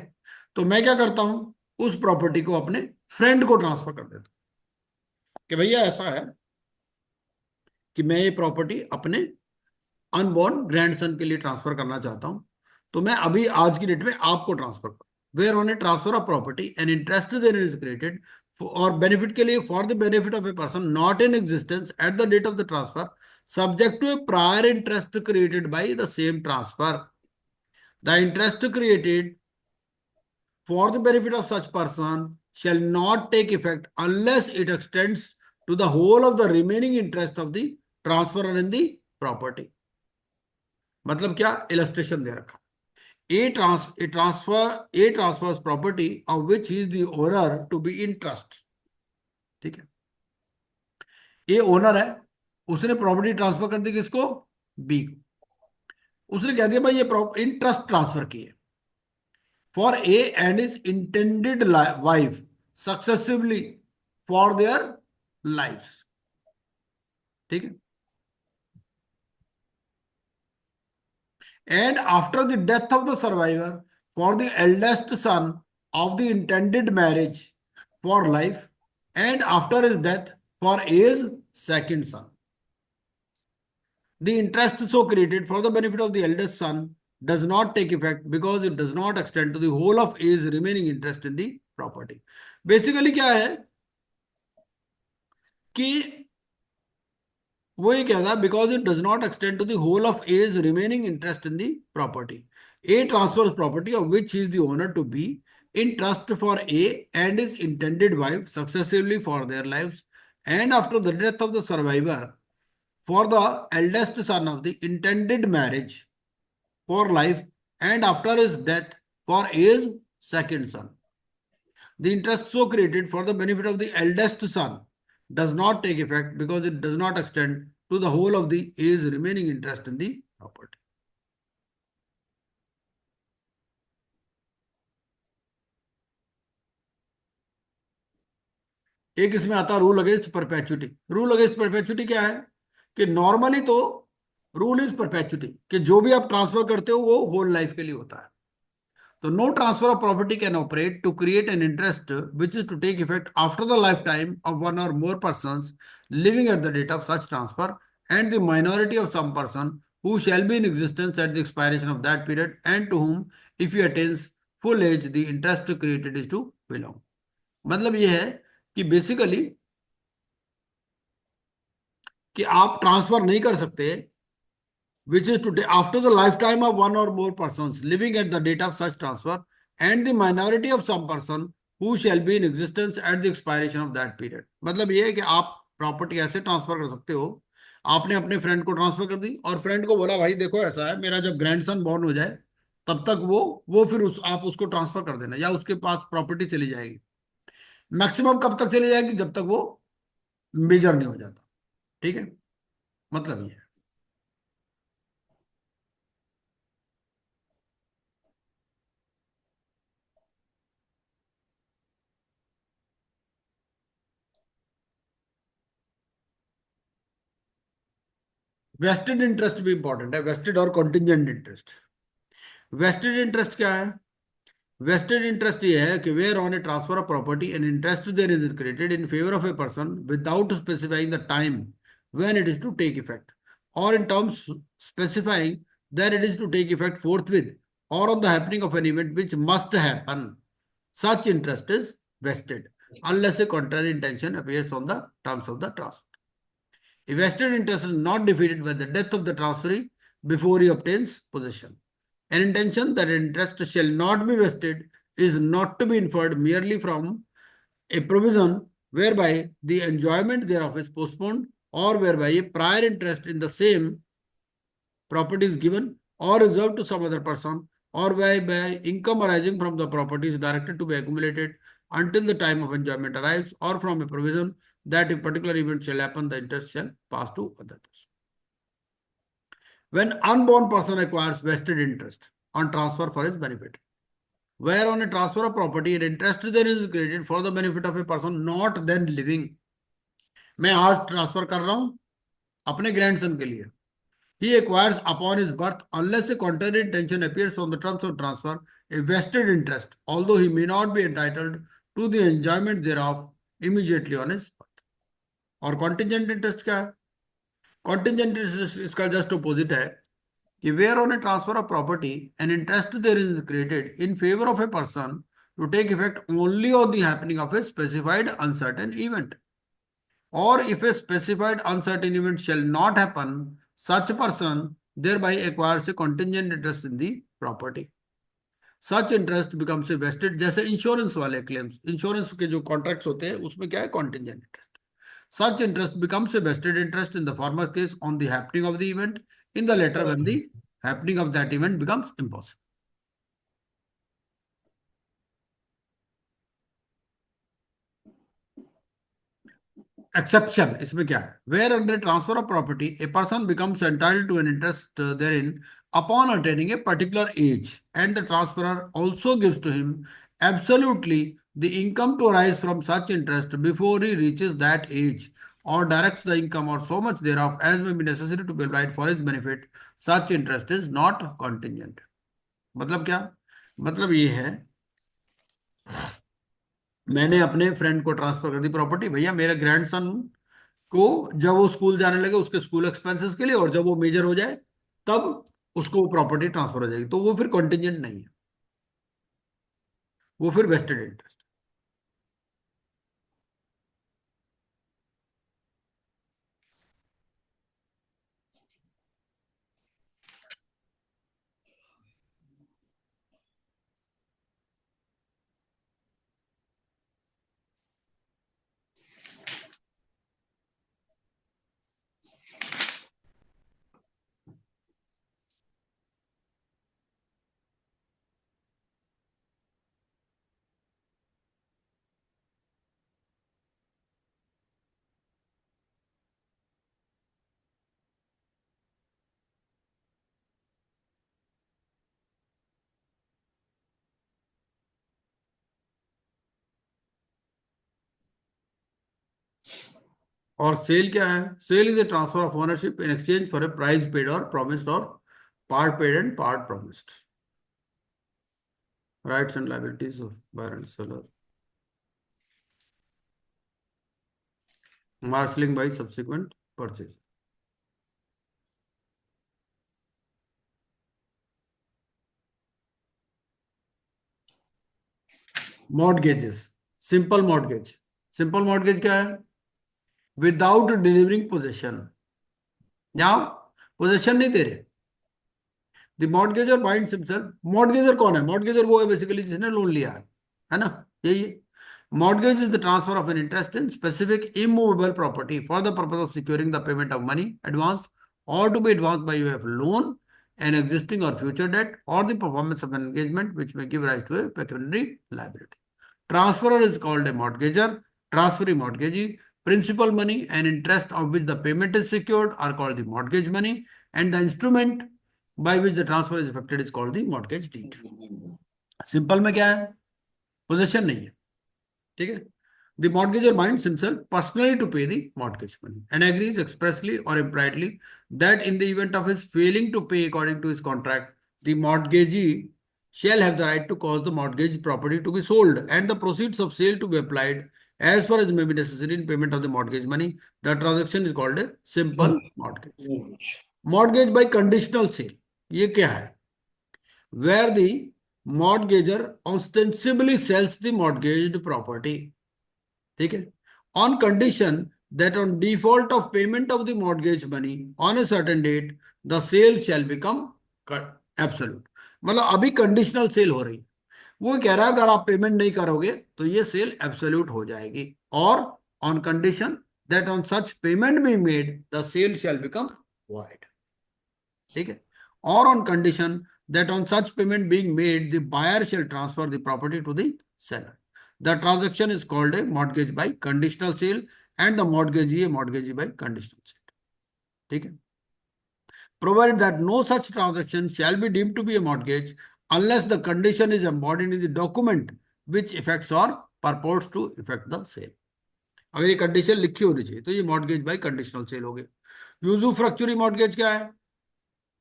तो मैं क्या करता हूं, उस प्रॉपर्टी को अपने फ्रेंड को ट्रांसफर कर देता हूं कि भैया ऐसा है कि मैं ये प्रॉपर्टी अपने अनबॉर्न ग्रैंडसन के लिए ट्रांसफर करना चाहता हूं, तो मैं अभी आज की डेट में आपको ट्रांसफर करूं. Where on a transfer of property an interest there is created और बेनिफिट के लिए for the benefit of a person not in existence at the date of the transfer subject to a prior interest created by the same transfer. The interest created for the benefit of such person shall not take effect unless it extends to the whole of the remaining interest of the transferor in the property. मतलब क्या? illustration दे रखा. A transfers property of which he is the owner to be in trust. ठीक है. A owner है, उसने property transfer कर दी किसको? B को. उसने कह दिया भाई ये इन ट्रस्ट ट्रांसफर की है for A and his intended wife successively for their lives. ठीक है. And after the death of the survivor for the eldest son of the intended marriage for life and after his death for A's second son. The interest so created for the benefit of the eldest son does not take effect because it does not extend to the whole of A's remaining interest in the property. Basically क्या है कि वो ये कहता है because it does not extend to the whole of A's remaining interest in the property. A transfers property of which he is the owner to B in trust for A and his intended wife successively for their lives and after the death of the survivor for the eldest son of the intended marriage for life and after his death for A's second son. The interest so created for the benefit of the eldest son does not take effect because it does not extend to the whole of the A's remaining interest in the property. एक इसमें आता है rule against perpetuity. Rule against perpetuity क्या है कि normally तो rule is perpetuity कि जो भी आप ट्रांसफर करते हो वो होल लाइफ के लिए होता है. तो no transfer of property can operate to create an interest which is to take effect after the life time of one or more persons living at the date of such transfer and the minority of some person who shall be in existence at the expiration of that period and to whom if he attains full age the interest created is to belong. मतलब ये है कि basically कि आप transfer नहीं कर सकते which is to after the lifetime of one or more persons living at the date of such transfer and the minority of some person who shall be in existence at the expiration of that period. मतलब ये है कि आप property ऐसे transfer कर सकते हो, आपने अपने फ्रेंड को ट्रांसफर कर दी और फ्रेंड को बोला भाई देखो ऐसा है मेरा जब ग्रैंडसन बॉर्न हो जाए तब तक वो फिर आप उसको ट्रांसफर कर देना या उसके पास प्रॉपर्टी चली जाएगी. मैक्सिमम कब तक चली जाएगी? जब तक वो मेजर नहीं हो जाता. ठीक है. मतलब ये है. वेस्टेड इंटरेस्ट भी इंपॉर्टेंट है. वेस्टेड और कॉन्टिजेंट इंटरेस्ट. वेस्टेड इंटरेस्ट क्या है वेस्टेड इंटरेस्ट ये है कि where on a transfer of property an interest there is created in favour of a person without specifying the time when it is to take effect or in terms specifying that it is to take effect forthwith or on the happening of an event which must happen, such interest is vested unless a contrary intention appears on the terms of the transfer. A vested interest is not defeated by the death of the transferee before he obtains possession. An intention that an interest shall not be vested is not to be inferred merely from a provision whereby the enjoyment thereof is postponed or whereby a prior interest in the same property is given or reserved to some other person or whereby income arising from the property is directed to be accumulated until the time of enjoyment arrives or from a provision that if particular event shall happen, the interest shall pass to other person. When unborn person acquires vested interest on transfer for his benefit, where on a transfer of property an interest then is created for the benefit of a person not then living. मैं आज transfer कर रहा हूं अपने grandson के लिए. He acquires upon his birth, unless a contrary intention appears on the terms of transfer, a vested interest, although he may not be entitled to the enjoyment thereof immediately on his birth. और contingent interest क्या है? Contingent interest इसका just opposite है कि where on a transfer of property, an interest there is created in favor of a person to take effect only on the happening of a specified uncertain event. Or if a specified uncertain event shall not happen, such person thereby acquires a contingent interest in the property. Such interest becomes a vested, जैसे insurance वाले claims, insurance के जो contracts होते हैं उसमें क्या है, contingent interest. Such interest becomes a vested interest in the former case on the happening of the event, in the latter when the happening of that event becomes impossible. Exception इसमें क्या है? Where under transfer of property a person becomes entitled to an interest therein upon attaining a particular age and the transferor also gives to him absolutely the income to arise from such interest before he reaches that age or directs the income or so much thereof as may be necessary to be applied for his benefit, such interest is not contingent. मतलब क्या? मतलब ये है मैंने अपने friend को transfer कर दी property, भैया मेरे ग्रैंडसन को जब वो स्कूल जाने लगे उसके स्कूल एक्सपेंसेस के लिए और जब वो मेजर हो जाए तब उसको वो प्रॉपर्टी ट्रांसफर हो जाएगी, तो वो फिर कॉन्टिजेंट नहीं है, वो फिर वेस्टेड इंटरेस्ट. और सेल क्या है? Sale is a transfer of ownership in exchange for a price paid or promised or part paid and part promised. Rights and liabilities of buyer and seller, marshalling by subsequent purchase. Mortgages, simple mortgage. Simple mortgage क्या है? Without delivering possession. यहां possession नहीं दे रहे. The mortgagor binds himself. Mortgagor कौन है? मॉर्टगेजर वो है बेसिकली जिसने लोन लिया है ना, यही है. Mortgage is the transfer of an interest in specific immovable property for the purpose of securing the payment of money advanced or to be advanced by way of loan, an existing or future debt, or the performance of an engagement which may give rise to a pecuniary liability. Transferor is called a mortgager, transferee mortgagee. Principal money and interest of which the payment is secured are called the mortgage money, and the instrument by which the transfer is effected is called the mortgage deed. Simple में क्या है? Possession नहीं है, ठीक है. The mortgager binds himself personally to pay the mortgage money and agrees expressly or impliedly that in the event of his failing to pay according to his contract, the mortgagee shall have the right to cause the mortgage property to be sold and the proceeds of sale to be applied as far as may be necessary in payment of the mortgage money. The transaction is called a simple mortgage. Mortgage by conditional sale, ये क्या है? Where the mortgager ostensibly sells the mortgaged property, ठीक है, on condition that on default of payment of the mortgage money on a certain date the sale shall become absolute. मतलब अभी conditional cell हो रही है, वो कह रहा है अगर आप पेमेंट नहीं करोगे तो ये सेल एब्सोल्यूट हो जाएगी, or on condition that on such payment be made the sale shall become void, ठीक है, or on condition that on such payment being made the buyer shall transfer the property to the seller. The transaction is called a mortgage by conditional sale and the mortgagee by conditional sale, ठीक है. Provided that no such transaction shall be deemed to be a mortgage unless the condition is embodied in the document which effects or purports to effect the sale. अगर ये condition लिखी होनी चाहिए तो ये mortgage by conditional cell हो गया. यूजुफ्रैक्चुअरी mortgage क्या है?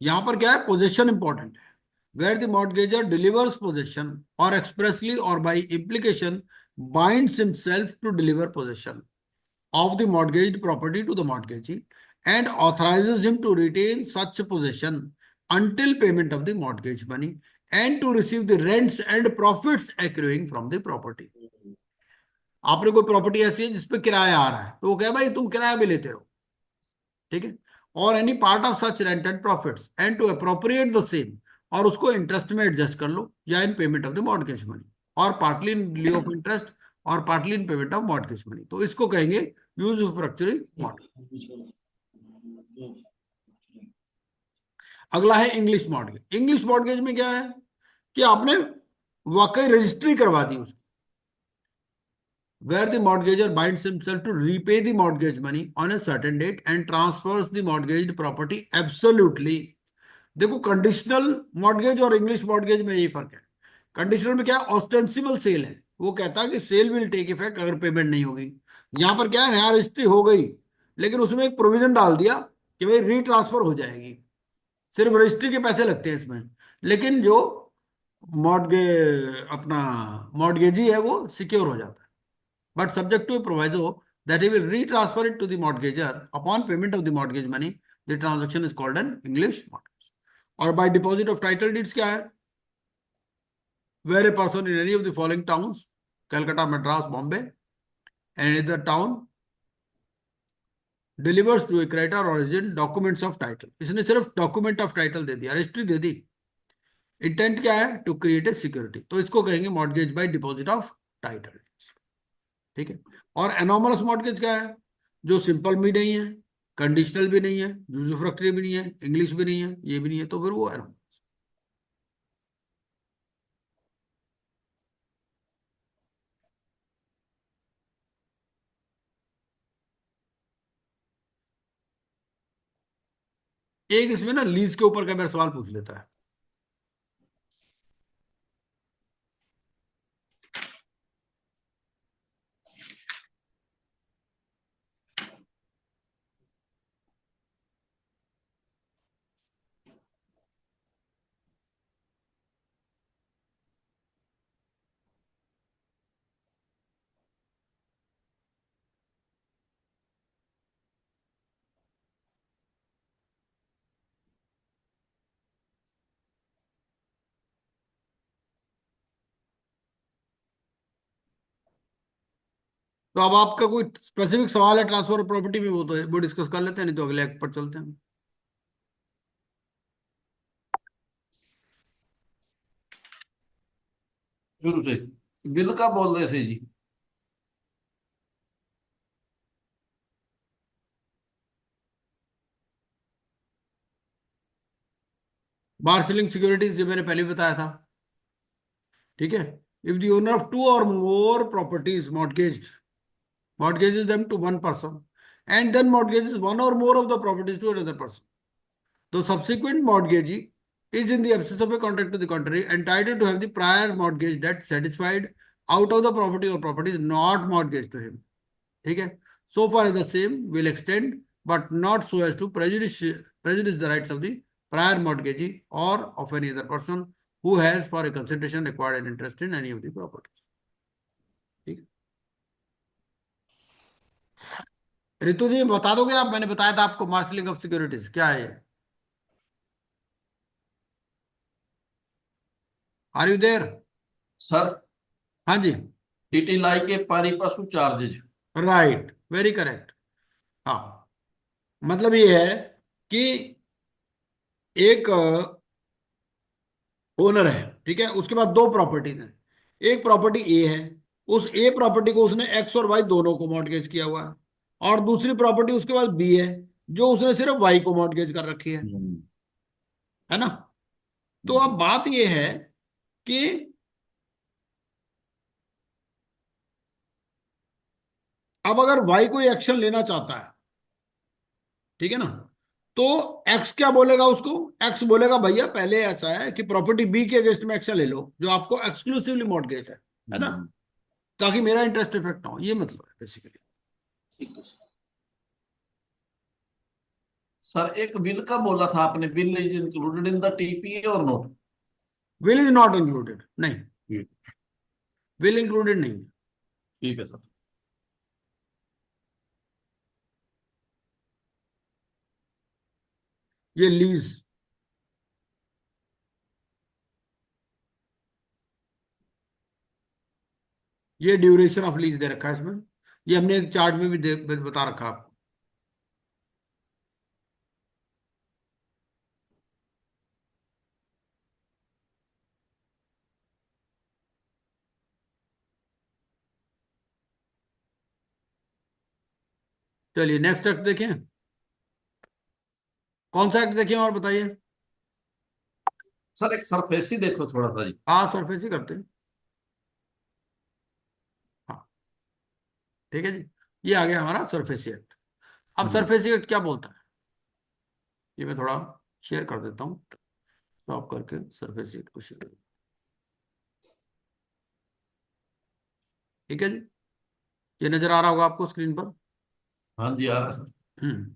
यहां पर क्या है? पोजेशन इंपॉर्टेंट है. Where the mortgagor delivers possession or expressly or by implication binds himself to deliver possession of the mortgaged property to the mortgagee and authorizes him to retain such possession until payment of the mortgage money and to receive the rents and profits accruing from the property. आपने कोई property ऐसी है जिसपे किराया आ रहा है तो वो कहे भाई तुम किराया भी लेते रहो, ठीक है, or any part of such rent and profits and to appropriate the same, और उसको इंटरेस्ट में एडजस्ट कर लो या in payment of the mortgage money, or partly in lieu of interest or partly in payment of mortgage money. तो इसको कहेंगे यूजुफ्रैक्चुरी mortgage. अगला है इंग्लिश मॉर्गेज. इंग्लिश मॉर्गेज में क्या है कि आपने वाकई रजिस्ट्री करवा दी उसकी. Where the mortgagor binds himself to repay the mortgage money on a certain date and transfers the mortgaged property absolutely. देखो कंडीशनल मॉर्गेज और इंग्लिश मॉर्गेज में यही फर्क है. कंडीशनल में क्या है? ऑस्टेंसिबल सेल है, वो कहता है कि सेल विल टेक इफेक्ट अगर पेमेंट नहीं होगी. यहां पर क्या है? नया रजिस्ट्री हो गई लेकिन उसमें एक प्रोविजन डाल दिया कि भाई रीट्रांसफर हो जाएगी, सिर्फ रजिस्ट्री के पैसे लगते हैं इसमें, लेकिन जो अपना मॉर्गेजी है वो सिक्योर हो जाता है. But subject to a proviso that he will retransfer it to the mortgagor upon payment of the mortgage money. The transaction is called an English mortgage. और by deposit of title deeds क्या है? Where a person in any of the following towns, Calcutta, Madras, Bombay, and any other town delivers to a creditor or agent documents of title. इसने सिर्फ document of title दे दिया, registry दे दी. Intent क्या है? To create a security. तो इसको कहेंगे mortgage by deposit of title, ठीक है. और एनॉमलस मॉर्गेज क्या है? जो सिंपल भी नहीं है, कंडीशनल भी नहीं है, यूजुफ्रैक्चुरी भी नहीं है, इंग्लिश भी नहीं है, ये भी नहीं है, तो फिर वो एनॉमलस. एक इसमें ना लीज के ऊपर का मेरा सवाल पूछ लेता है. तो अब आपका कोई स्पेसिफिक सवाल है ट्रांसफर प्रॉपर्टी में, वो डिस्कस कर लेते हैं, नहीं तो अगले एक्ट पर चलते हैं. शुरू से बिल का बोल रहे थे जी. बार सेलिंग सिक्योरिटीज, ये मैंने पहले भी बताया था, ठीक है. If the owner of two और more properties mortgages them to one person and then mortgages one or more of the properties to another person, the subsequent mortgagee is in the absence of a contract to the contrary entitled to have the prior mortgage debt satisfied out of the property or properties not mortgaged to him, ठीक है, so far as the same will extend but not so as to prejudice the rights of the prior mortgagee or of any other person who has for a consideration required an interest in any of the properties. ठीक है, रितु जी बता दोगे आप, मैंने बताया था आपको marshalling of securities क्या है ये। Are you there? सर, हाँ जी, टीटीलाई के पारी पशु चार्जेज। Right, very correct. हाँ, मतलब ये है कि एक ओनर है, ठीक है, उसके पास दो प्रॉपर्टीज हैं। एक प्रॉपर्टी ए है, उस ए प्रॉपर्टी को उसने एक्स और वाई दोनों को मॉर्टगेज किया हुआ है, और दूसरी प्रॉपर्टी उसके पास बी है, जो उसने सिर्फ वाई को मॉर्टगेज कर रखी है ना। तो अब बात यह है कि अब अगर वाई कोई एक्शन लेना चाहता है, ठीक है ना, तो एक्स क्या बोलेगा उसको? एक्स बोलेगा भैया पहले ऐसा है कि प्रॉपर्टी बी के अगेंस्ट में एक्शन ले लो जो आपको एक्सक्लूसिवली मॉर्टगेज है ना, ताकि मेरा इंटरेस्ट इफेक्ट ना हो, ये मतलब है बेसिकली। ठीक है सर। सर, एक विल का बोला था आपने, will is included in the TPA or not? Will is not included, नहीं, विल इंक्लूडेड नहीं है। ठीक है सर। ये लीज, ये ड्यूरेशन ऑफ लीज दे रखा है इसमें, ये हमने एक चार्ट में भी बता रखा है आपको। चलिए नेक्स्ट एक्ट देखें, कौन सा एक्ट देखें और बताइए। सर, एक सरफेसी देखो थोड़ा सा जी। हाँ सरफेस ही करते हैं, हाँ ठीक है जी, ये आ गया हमारा सरफेसी एक्ट। अब हम्म। सरफेसी एक्ट क्या बोलता है, ये मैं थोड़ा शेयर कर देता हूँ, स्टॉप करके सरफेसी एक्ट को शेयर। ठीक है जी, ये नजर आ रहा होगा आपको स्क्रीन पर। हाँ जी, आ रहा है सर। हम्म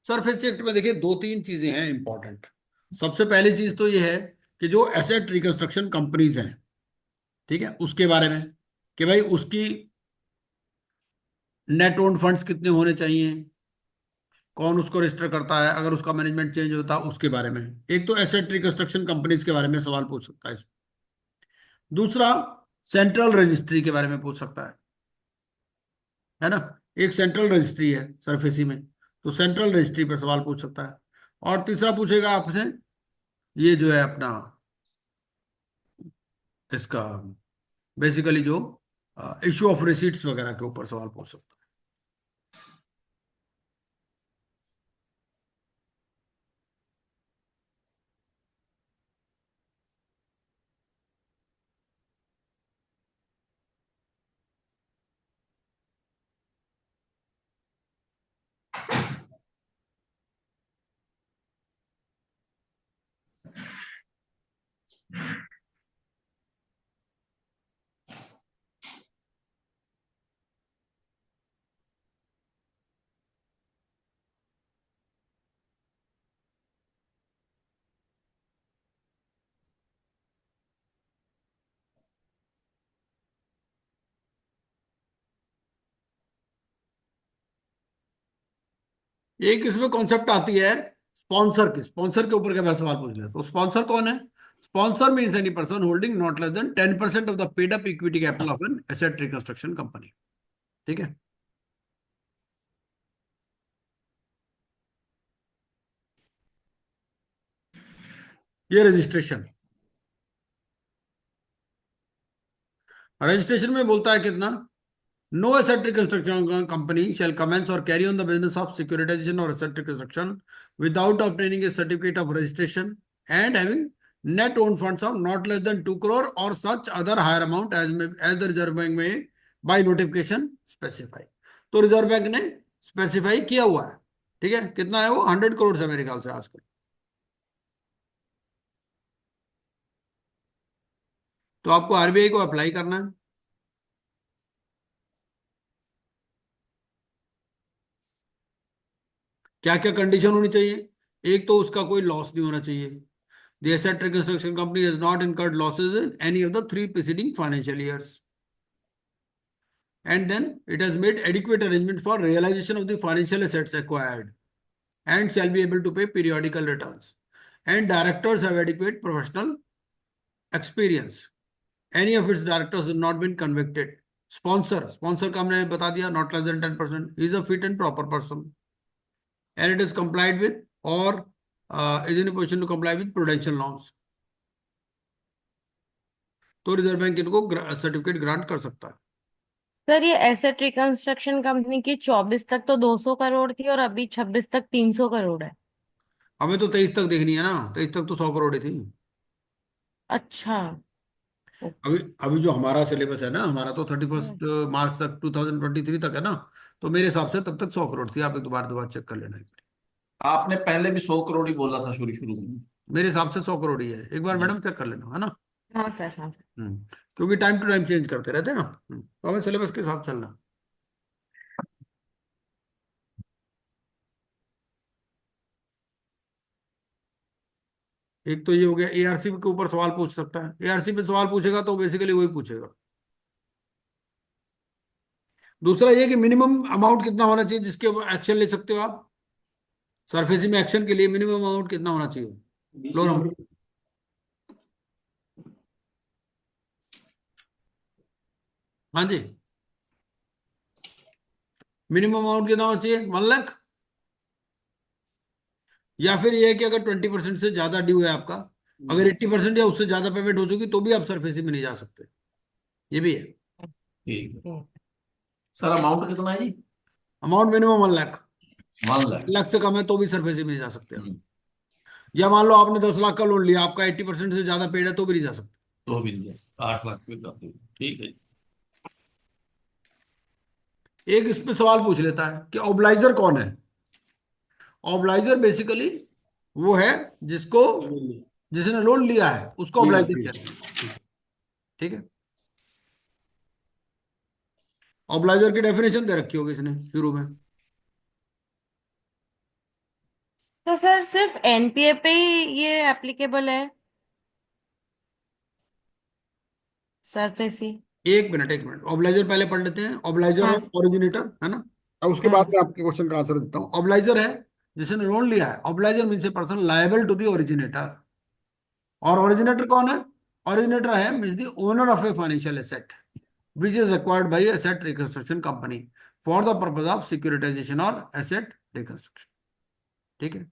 सरफेसी एक्ट में देखिए दो तीन चीजें हैं इंपॉर्टेंट। सबसे पहली चीज तो ये है कि जो एसेट रिकंस्ट्रक्शन कंपनीज हैं, ठीक है, उसके बारे में कि भाई उसकी नेट ओन्ड फंड्स कितने होने चाहिए, कौन उसको रजिस्टर करता है, अगर उसका मैनेजमेंट चेंज होता है उसके बारे में। एक तो एसेट रिकंस्ट्रक्शन कंपनीज के बारे में सवाल पूछ सकता है इसमें। दूसरा, सेंट्रल रजिस्ट्री के बारे में पूछ सकता है ना, एक सेंट्रल रजिस्ट्री है सरफेसी में, तो सेंट्रल रजिस्ट्री पर सवाल पूछ सकता है। और तीसरा पूछेगा आपसे ये जो है अपना इसका बेसिकली जो इश्यू ऑफ रिसीट्स वगैरह के ऊपर सवाल पूछ सकता है। एक इसमें कॉन्सेप्ट आती है स्पॉन्सर की, स्पॉन्सर के ऊपर क्या मैं सवाल पूछ लिया, तो स्पॉन्सर कौन है? Sponsor means any person holding not less than 10% of the paid up equity capital of an asset reconstruction company. ठीक है, ये रजिस्ट्रेशन, रजिस्ट्रेशन में बोलता है कितना, no asset reconstruction company shall commence or carry on the business of securitization or asset reconstruction without obtaining a certificate of registration and having net owned funds of not less than 2 crore or such other higher amount as the Reserve Bank may by notification specify। तो reserve bank ने specify किया हुआ है, ठीक है, कितना है वो, 100 करोड़ है मेरे ख्याल से आजकल। तो आपको आरबीआई को अप्लाई करना है। क्या क्या कंडीशन होनी चाहिए एक तो उसका कोई लॉस नहीं होना चाहिए। The asset reconstruction company has not incurred losses in any of the 3 preceding financial years. And then it has made adequate arrangement for realization of the financial assets acquired and shall be able to pay periodical returns. And directors have adequate professional experience. Any of its directors has not been convicted. Sponsor का हमने बता दिया, not less than 10%. He is a fit and proper person. And it is complied with or is in a position to comply with prudential norms. तो reserve bank इनको certificate grant कर सकता है। Sir ये एसेट रिकंस्ट्रक्शन कंपनी की 24 तक तो 200 करोड़ थी और अभी 26 तक 300 करोड़ है। हमें तो 23 तक देखनी है ना, 23 तक तो 100 करोड़ ही थी। अच्छा। अभी अभी जो हमारा सिलेबस है ना, हमारा तो 31 मार्च तक 2023 तक है ना, तो मेरे हिसाब से तब तक 100 करोड़ थी। आप एक दोबारा चेक कर लेना। आपने पहले भी 100 करोड़ ही बोला था शुरू शुरू में। मेरे हिसाब से 100 करोड़ ही है, एक बार जी। मैडम चेक कर लेना, है ना। हाँ सर, हाँ सर। क्योंकि टाइम टू टाइम चेंज करते रहते हैं ना, तो हमें सिलेबस के साथ चलना। एक तो ये हो गया, एआरसी के ऊपर सवाल पूछ सकता है। एआरसी पे सवाल पूछेगा तो बेसिकली वही पूछेगा। दूसरा ये कि मिनिमम अमाउंट कितना होना चाहिए जिसके एक्शन ले सकते हो आप। सरफेसी में एक्शन के लिए मिनिमम अमाउंट कितना होना चाहिए, लोन अमाउंट। हाँ जी, मिनिमम अमाउंट कितना होना चाहिए, 1 लाख। या फिर ये है कि अगर 20% से ज्यादा ड्यू है आपका, अगर 80% या उससे ज्यादा पेमेंट हो चुकी तो भी आप सरफेसी में नहीं जा सकते, ये भी है। ठीक है सर, अमाउंट कितना है जी? Amount minimum 1 lakh. 1 लाख। लाख से कम है तो भी सरफेसी में नहीं जा सकते आप। या मान लो आपने 10 लाख का लोन लिया, आपका 80% से ज्यादा पेड है तो भी नहीं जा सकते। तो भी नहीं, 8 लाख पे करते हो, ठीक है जी। एक इस पे सवाल पूछ लेता है कि ऑब्लाइजर कौन है। ऑब्लाइजर बेसिकली वो है जिसको, जिसने लोन लिया है उसको ऑब्लाइजर कहते हैं। ठीक है, ऑब्लाइजर की डेफिनेशन दे रखी होगी इसने शुरू में। तो सर सिर्फ एनपीए पे ही ये एप्लीकेबल है, सरफेसी? एक मिनट एक मिनट, ऑब्लाइजर पहले पढ़ लेते हैं। ऑब्लाइजर हाँ। और ओरिजिनेटर, है ना। अब उसके बाद हाँ। में आपके क्वेश्चन का आंसर देता हूँ। ऑब्लाइजर है जिसने लोन लिया है। Obligor means a person liable to the originator. और ओरिजिनेटर कौन है? ओरिजिनेटर है means the owner of a financial asset which is acquired by asset reconstruction company for the purpose of securitisation or asset reconstruction. ठीक है,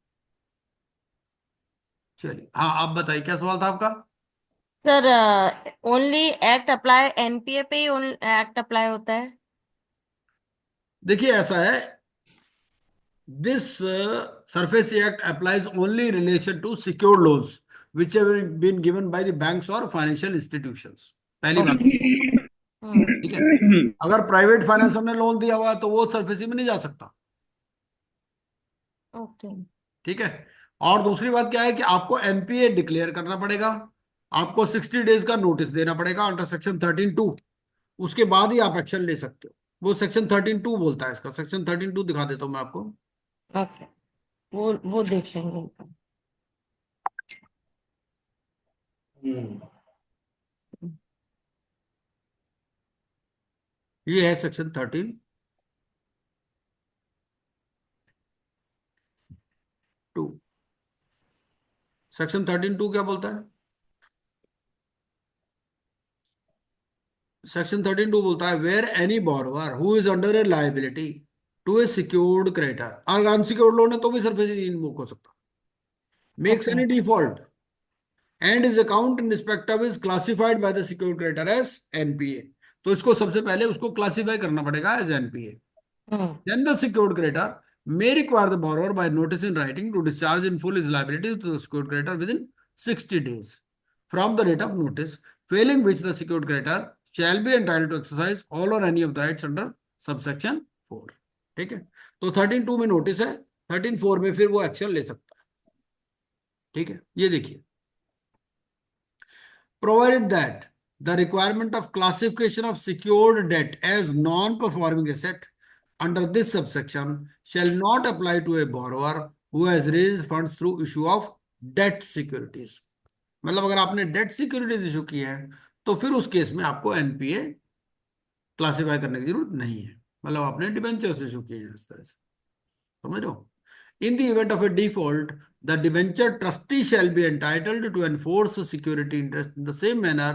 चलिए। हाँ, आप बताइए क्या सवाल था आपका। Sir only act apply, NPA पे ही एक्ट अप्लाई होता है? देखिए ऐसा है, this surface act applies only in relation to secured loans which have been given by the banks or financial institutions। पहली बात, ठीक है। अगर प्राइवेट फाइनेंसर ने लोन दिया हुआ तो वो सरफेसी में नहीं जा सकता। ओके। ठीक है। और दूसरी बात क्या है कि आपको एनपीए डिक्लेयर करना पड़ेगा, आपको 60 डेज का नोटिस देना पड़ेगा अंडर सेक्शन 13(2). उसके बाद ही आप एक्शन ले सकते हो। वो सेक्शन 13(2) बोलता है इसका। सेक्शन 13(2) दिखा देता हूं मैं आपको। ओके, वो देख लेंगे। ये है सेक्शन 13(2). सेक्शन 13(2) क्या बोलता है? सेक्शन 13(2) बोलता है where any borrower who is under a liability to a secured creditor, अगर अनसिक्योर्ड लोन है तो भी सरफेसी इन्वोक हो सकता, makes okay. Any default and is account in respect of is classified by the secured creditor as NPA. तो इसको सबसे पहले उसको क्लासिफाई करना पड़ेगा as NPA. Then the secured creditor may require the borrower by notice in writing to discharge in full his liability to the secured creditor within 60 days from the date of notice, failing which the secured creditor shall be entitled to exercise all or any of the rights under subsection 4। ठीक है, तो 13(2) में notice है, 13(4) में फिर वो action ले सकता है। ठीक है, ये देखिए, provided that the requirement of classification of secured debt as non-performing asset under this subsection shall not apply to a borrower who has raised funds through issue of debt securities. मतलब अगर आपने डेट सिक्योरिटीज इशू की है तो फिर उस case में आपको एनपीए क्लासिफाई करने की जरूरत नहीं है। मतलब आपने डिबेंचर्स इशू किए हैं इस तरह से, समझ लो। In the event of a default, the debenture trustee shall be entitled to enforce security interest in the same manner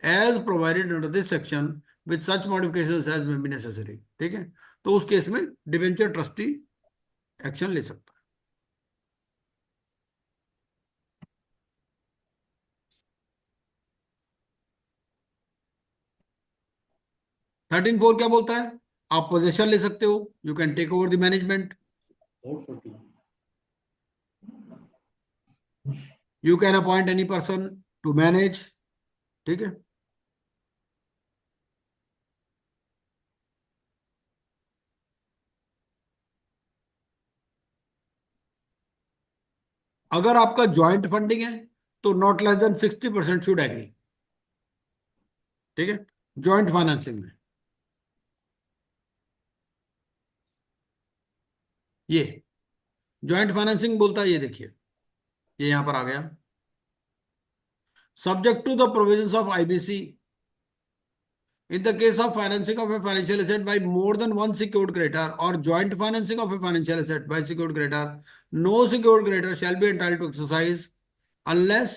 as provided under this section with such modifications as may be necessary। ठीक है, तो उस case में debenture trustee action ले सकता है। 13(4) क्या बोलता है? आप पोजेशन ले सकते हो, you can take over the management, you can appoint any person to manage. ठीक है, अगर आपका ज्वाइंट फंडिंग है तो not less than 60% should agree. ठीक है, ज्वाइंट फाइनेंसिंग में ये ज्वाइंट फाइनेंसिंग बोलता है, ये देखिए, ये यहां पर आ गया, subject to the provisions of IBC in the case of financing of a financial asset by more than one secured creditor or joint financing of a financial asset by secured creditor, no secured creditor shall be entitled to exercise unless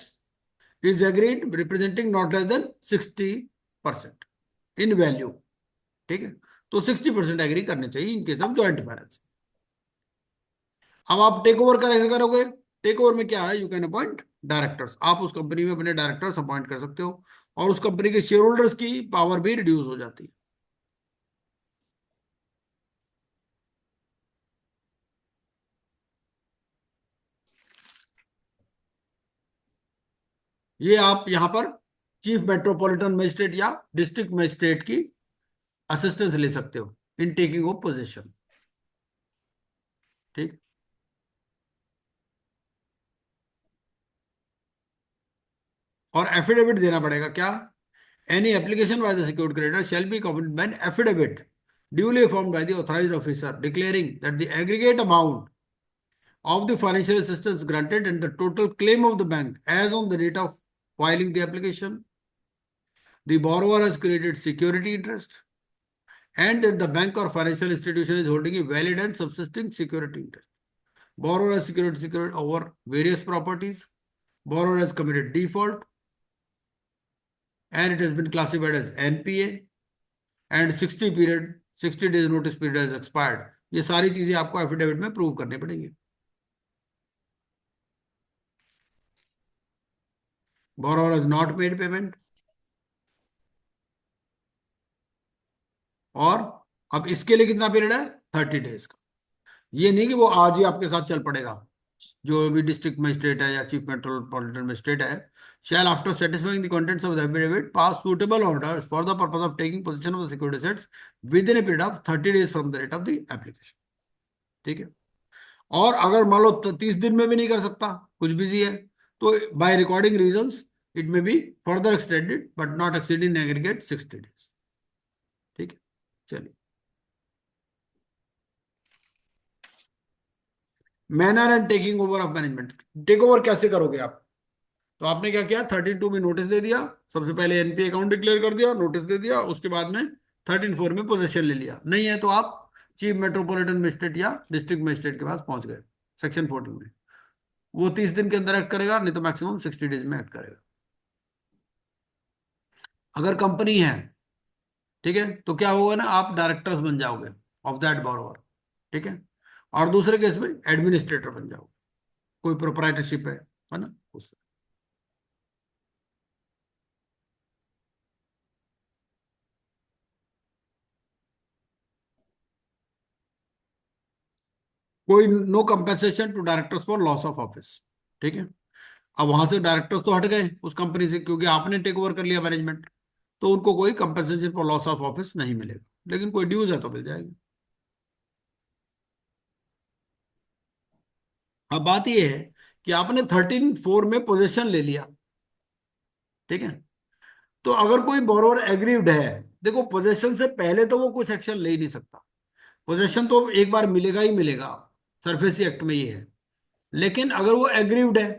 is agreed representing not less than 60% in value। ठीक है, तो 60% agree करने चाहिए in case of joint finance. अब आप take over कैसे करोगे? Take over में क्या है, यू कैन अपॉइंट डायरेक्टर्स। आप उस कंपनी में अपने डायरेक्टर्स अपॉइंट कर सकते हो और उस कंपनी के शेयर होल्डर्स की पावर भी रिड्यूस हो जाती है। ये आप यहां पर चीफ मेट्रोपॉलिटन मजिस्ट्रेट या डिस्ट्रिक्ट मजिस्ट्रेट की असिस्टेंस ले सकते हो इन टेकिंग ऑफ पोजीशन। ठीक, और एफिडेविट देना पड़ेगा क्या? Any application by the secured creditor shall be accompanied by an affidavit duly formed by the authorized officer declaring that the aggregate amount of the financial assistance granted and the total claim of the bank as on the date of filing the application, the borrower has created security interest and that the bank or financial institution is holding a valid and subsisting security interest. Borrower has secured over various properties. Borrower has committed default and it has been classified as NPA and 60 days notice period has expired। ये सारी चीजें आपको affidavit में prove करनी पड़ेंगी। Borrower has not made payment, और अब इसके लिए कितना पीरियड है? 30 डेज का। ये नहीं कि वो आज ही आपके साथ चल पड़ेगा। जो भी डिस्ट्रिक्ट मजिस्ट्रेट है या चीफ मेट्रोपॉलिटन मजिस्ट्रेट है, shall after satisfying the contents of the affidavit pass suitable orders for the purpose of taking possession of the secured assets within a period of 30 days from the date of the application। ठीक है, और अगर मान लो 30 दिन में भी नहीं कर सकता, कुछ बिजी है, तो by recording reasons it may be further extended but not exceeding aggregate 60 days. ठीक है, चलिए, manner and taking over of management. Take over कैसे करोगे आप? तो आपने क्या किया, 32 में नोटिस दे दिया, सबसे पहले एनपीए अकाउंट डिक्लेयर कर दिया, नोटिस दे दिया, उसके बाद में 13(4) में पोजीशन ले लिया। नहीं है तो आप चीफ मेट्रोपॉलिटन मजिस्ट्रेट या डिस्ट्रिक्ट मजिस्ट्रेट के पास पहुंच गए सेक्शन 14 में। वो 30 दिन के अंदर एक्ट करेगा, नहीं तो मैक्सिमम 60 डेज में एक्ट करेगा। अगर कंपनी है, ठीक है, तो क्या होगा ना, आप डायरेक्टर्स बन जाओगे ऑफ दैट बोरोवर। ठीक है, और दूसरे केस में एडमिनिस्ट्रेटर बन जाओगे, कोई प्रोप्राइटरशिप है ना, उस कोई no compensation to directors for loss of office. ठीक है, अब वहां से डायरेक्टर्स तो हट गए उस कंपनी से क्योंकि आपने टेक ओवर कर लिया मैनेजमेंट, तो उनको कोई compensation for loss of office नहीं मिलेगा, लेकिन कोई ड्यूज है तो मिल जाएगी। अब बात यह है कि आपने 13(4) में पोजीशन ले लिया। ठीक है, तो अगर कोई बोरोवर एग्रीव्ड है, देखो पोजीशन से पहले तो वो कुछ एक्शन ले ही नहीं सकता। पोजीशन तो एक बार मिलेगा ही मिलेगा, सरफेसी एक्ट में ये है। लेकिन अगर वो एग्रीव्ड है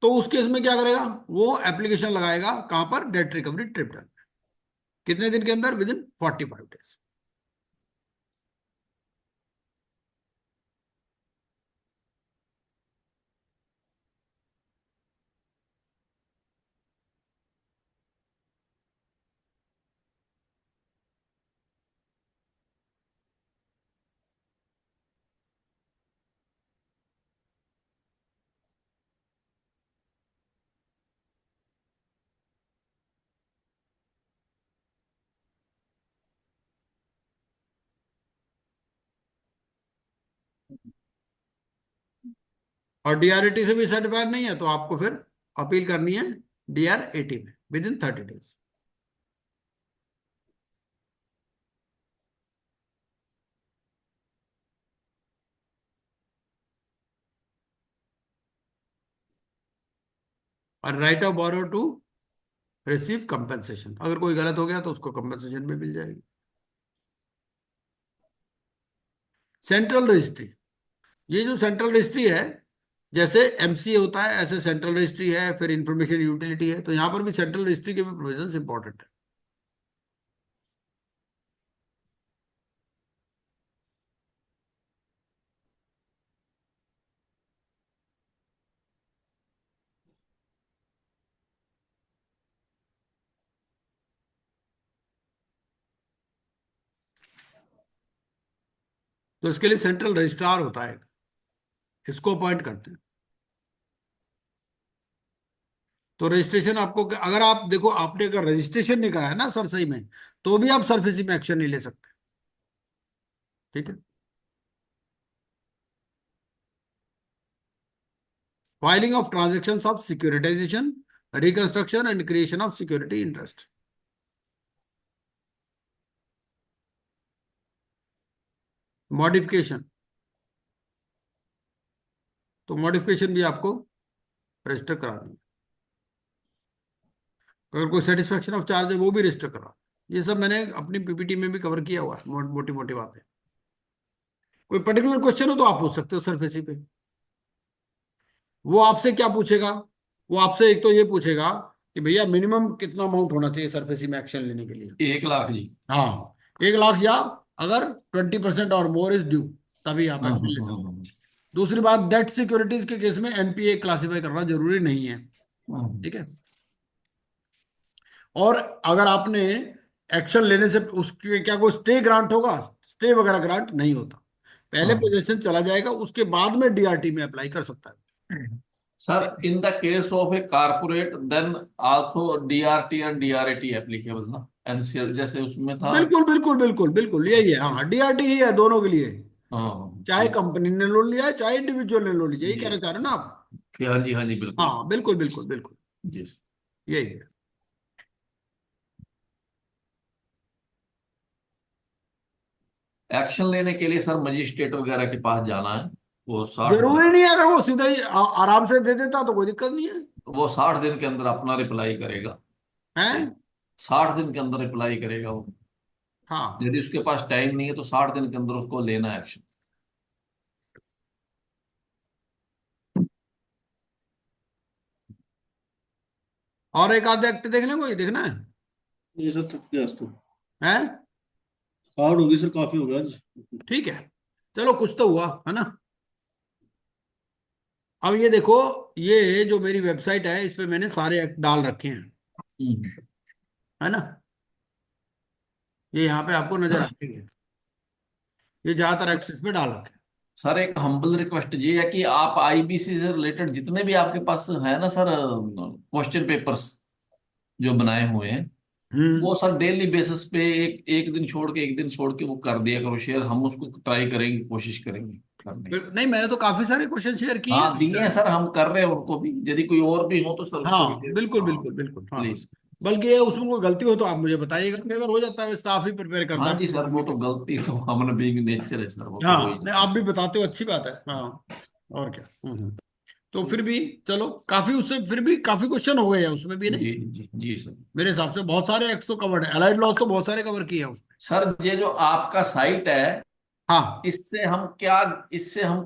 तो उस केस में क्या करेगा, वो एप्लीकेशन लगाएगा कहां पर, डेट रिकवरी ट्रिब्यूनल। कितने दिन के अंदर, विद इन 45 days। और डीआरएटी से भी सर्टिफाइड नहीं है तो आपको फिर अपील करनी है डीआरएटी में विद इन 30 days। और right of borrower to receive compensation, अगर कोई गलत हो गया तो उसको कंपनसेशन भी मिल जाएगी। सेंट्रल रजिस्ट्री, ये जो सेंट्रल रजिस्ट्री है, जैसे एमसीए होता है ऐसे सेंट्रल रजिस्ट्री है, फिर इंफॉर्मेशन यूटिलिटी है, तो यहां पर भी सेंट्रल रजिस्ट्री के भी प्रोविजंस इंपॉर्टेंट है। तो इसके लिए सेंट्रल रजिस्ट्रार होता है, इसको अपॉइंट करते हैं। तो रजिस्ट्रेशन आपको, अगर आप देखो आपने अगर रजिस्ट्रेशन नहीं कराया ना सर सही में, तो भी आप सरफेसी में एक्शन नहीं ले सकते। ठीक है। Filing of transaction of securitisation, reconstruction and creation of security interest. Modification, तो मॉडिफिकेशन भी आपको रजिस्टर करानी है। अगर कोई सेटिस्फेक्शन ऑफ चार्ज है वो भी रजिस्टर करा। ये सब मैंने अपनी पीपीटी में भी कवर किया हुआ है, मोटी मोटी बातें। कोई पर्टिकुलर क्वेश्चन हो तो आप पूछ सकते हो सरफेसी पे। वो आपसे क्या पूछेगा, वो आपसे एक तो ये पूछेगा कि भैया मिनिमम कितना अमाउंट होना चाहिए सरफेसी में एक्शन लेने के लिए। 1 लाख जी। हाँ, 1 लाख, या अगर 20% और मोर इज ड्यू तभी आप एक्शन ले सकते हो। दूसरी बात, डेट सिक्योरिटीज के केस में एनपीए क्लासिफाई करना जरूरी नहीं है। ठीक है। और अगर आपने एक्शन लेने से उसके क्या कोई स्टे ग्रांट होगा, स्टे वगैरह ग्रांट नहीं होता। पहले पोजीशन चला जाएगा, उसके बाद में डीआरटी में अप्लाई कर सकता है। Sir in the case of a corporate then also DRT and DRAT applicable ना, एनसीएल जैसे उसमें था। बिल्कुल बिल्कुल बिल्कुल बिल्कुल यही है। हाँ, डीआरटी ही है दोनों के लिए, हाँ चाहे कंपनी ने लोन लिया है चाहे इंडिविजुअल ने लोन लिया, यही कहना चाह रहे हैं ना आप। हाँ जी, हाँ जी, बिल्कुल। हाँ बिल्कुल बिल्कुल बिल्कुल जी। यही है। एक्शन लेने के लिए सर मजिस्ट्रेट वगैरह के पास जाना है। वो 60 दिन, जरूरी नहीं है, अगर वो सीधा ही आराम से दे देता तो कोई दिक्कत नहीं है। वो 60 दिन के अंदर अपना रिप्लाई करेगा। हैं। 60 दिन के अंदर रिप्लाई करेगा वो। हाँ। यदि उसके पास टाइम नहीं है तो 60 दिन के अंदर उसको लेना है एक्शन। और एक आध एक्ट देख लें, कोई देखना है? ये सब थक गया आज तो। हैं। हार्ड होगी सर, काफी हो गया आज। ठीक है, चलो कुछ तो हुआ है ना। अब ये देखो, ये जो मेरी वेबसाइट है इस पे मैंने सारे एक्ट डाल रखे हैं, है ना। ये यहाँ पे आपको नजर आएंगे, ये ज्यादातर एक्ट इस पे डाल रखे हैं। सर एक हम्बल रिक्वेस्ट ये है कि आप आईबीसी से रिलेटेड जितने भी आपके पास है ना सर, क्वेश्चन पेपर्स जो बनाए हुए हैं, वो सर डेली बेसिस पे एक एक दिन छोड़ के एक दिन छोड़ के वो कर दिया करो शेयर। हम उसको ट्राई करेंगे, कोशिश करेंगे करने की। नहीं, मैंने तो काफी सारे क्वेश्चन शेयर किए हाँ दिए हैं हैं। सर, हम कर रहे हैं उनको भी। यदि कोई और भी हो तो सर उसको हाँ भी। बिल्कुल हाँ बिल्कुल बिल्कुल, हाँ। प्लीज। बल्कि ये उसमें कोई गलती हो तो आप मुझे बताइएगा, कई बार हो जाता है स्टाफ ही प्रिपेयर करता हाँ है। जी सर, वो तो गलती तो हमने बीइंग नेचर है सर, वो तो हो ही हाँ नहीं, जाता आप है। भी बताते हो, अच्छी बात है। हाँ। और क्या। तो फिर भी चलो, काफी उससे फिर भी काफी क्वेश्चन हो गए हैं उसमें भी, नहीं? जी जी जी सर। मेरे हिसाब से बहुत सारे एक्ट्स तो कवर्ड है, अलाइड लॉज तो बहुत सारे कवर किए हैं उसमें। सर ये जो आपका साइट है हाँ इससे हम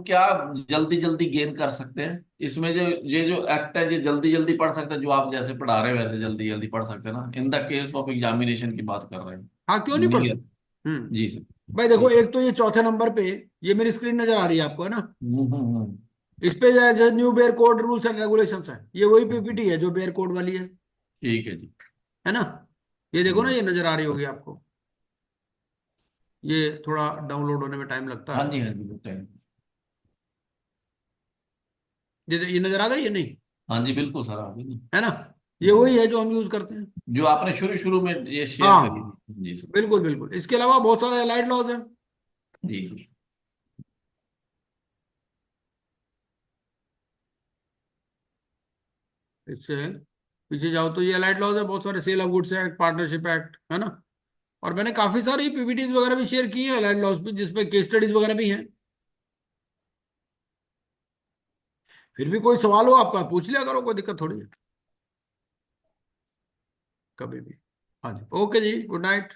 क्या जल्दी जल्दी गेन कर सकते हैं? इसमें जो ये जो एक्ट है, ये जल्दी जल्दी पढ़ सकते हैं, जो आप जैसे पढ़ा रहे हैं वैसे जल्दी जल्दी पढ़ सकते हैं ना, इन द केस ऑफ एग्जामिनेशन की बात कर रहे हैं। हाँ, क्यों नहीं पढ़ नियर। सकते। जी सर। भाई देखो, ठीक। एक तो ये चौथे नंबर पे, ये मेरी स्क्रीन नजर आ रही है आपको, है ना? हम्म। इस पे जो new bare code rules and regulations है, ये वही पीपीटी है जो बेयर कोड वाली ठीक है जी। है ना? ये देखो ना, हम्म। ये नजर आ रही होगी आपको। ये थोड़ा डाउनलोड होने में टाइम लगता हाँ है। जी, हाँ जी, बताइए। ये नजर आ गई, ये नहीं? हाँ जी, बिल्कुल सर, आ गई ना। है ना? ये हम्म। वही है जो हम यूज करते हैं। जो आपने शुरू शुरू में ये शेयर करी हाँ, थी। जी सर। बिल्कुल बिल्कुल। इसके अलावा बहुत सारे अलाइड लॉज हैं। जी जी। इससे पीछे जाओ तो ये अलाइड लॉज है बहुत सारे, sale of goods act, partnership act, है ना? और मैंने काफी सारी पीपीटीज वगैरह भी शेयर की है अलाइड लॉज पे, जिसपे केस स्टडीज वगैरह भी हैं। फिर भी कोई सवाल हो आपका, पूछ लिया करो, कोई दिक्कत थोड़ी है, कभी भी। हाँ जी, ओके जी, गुड नाइट।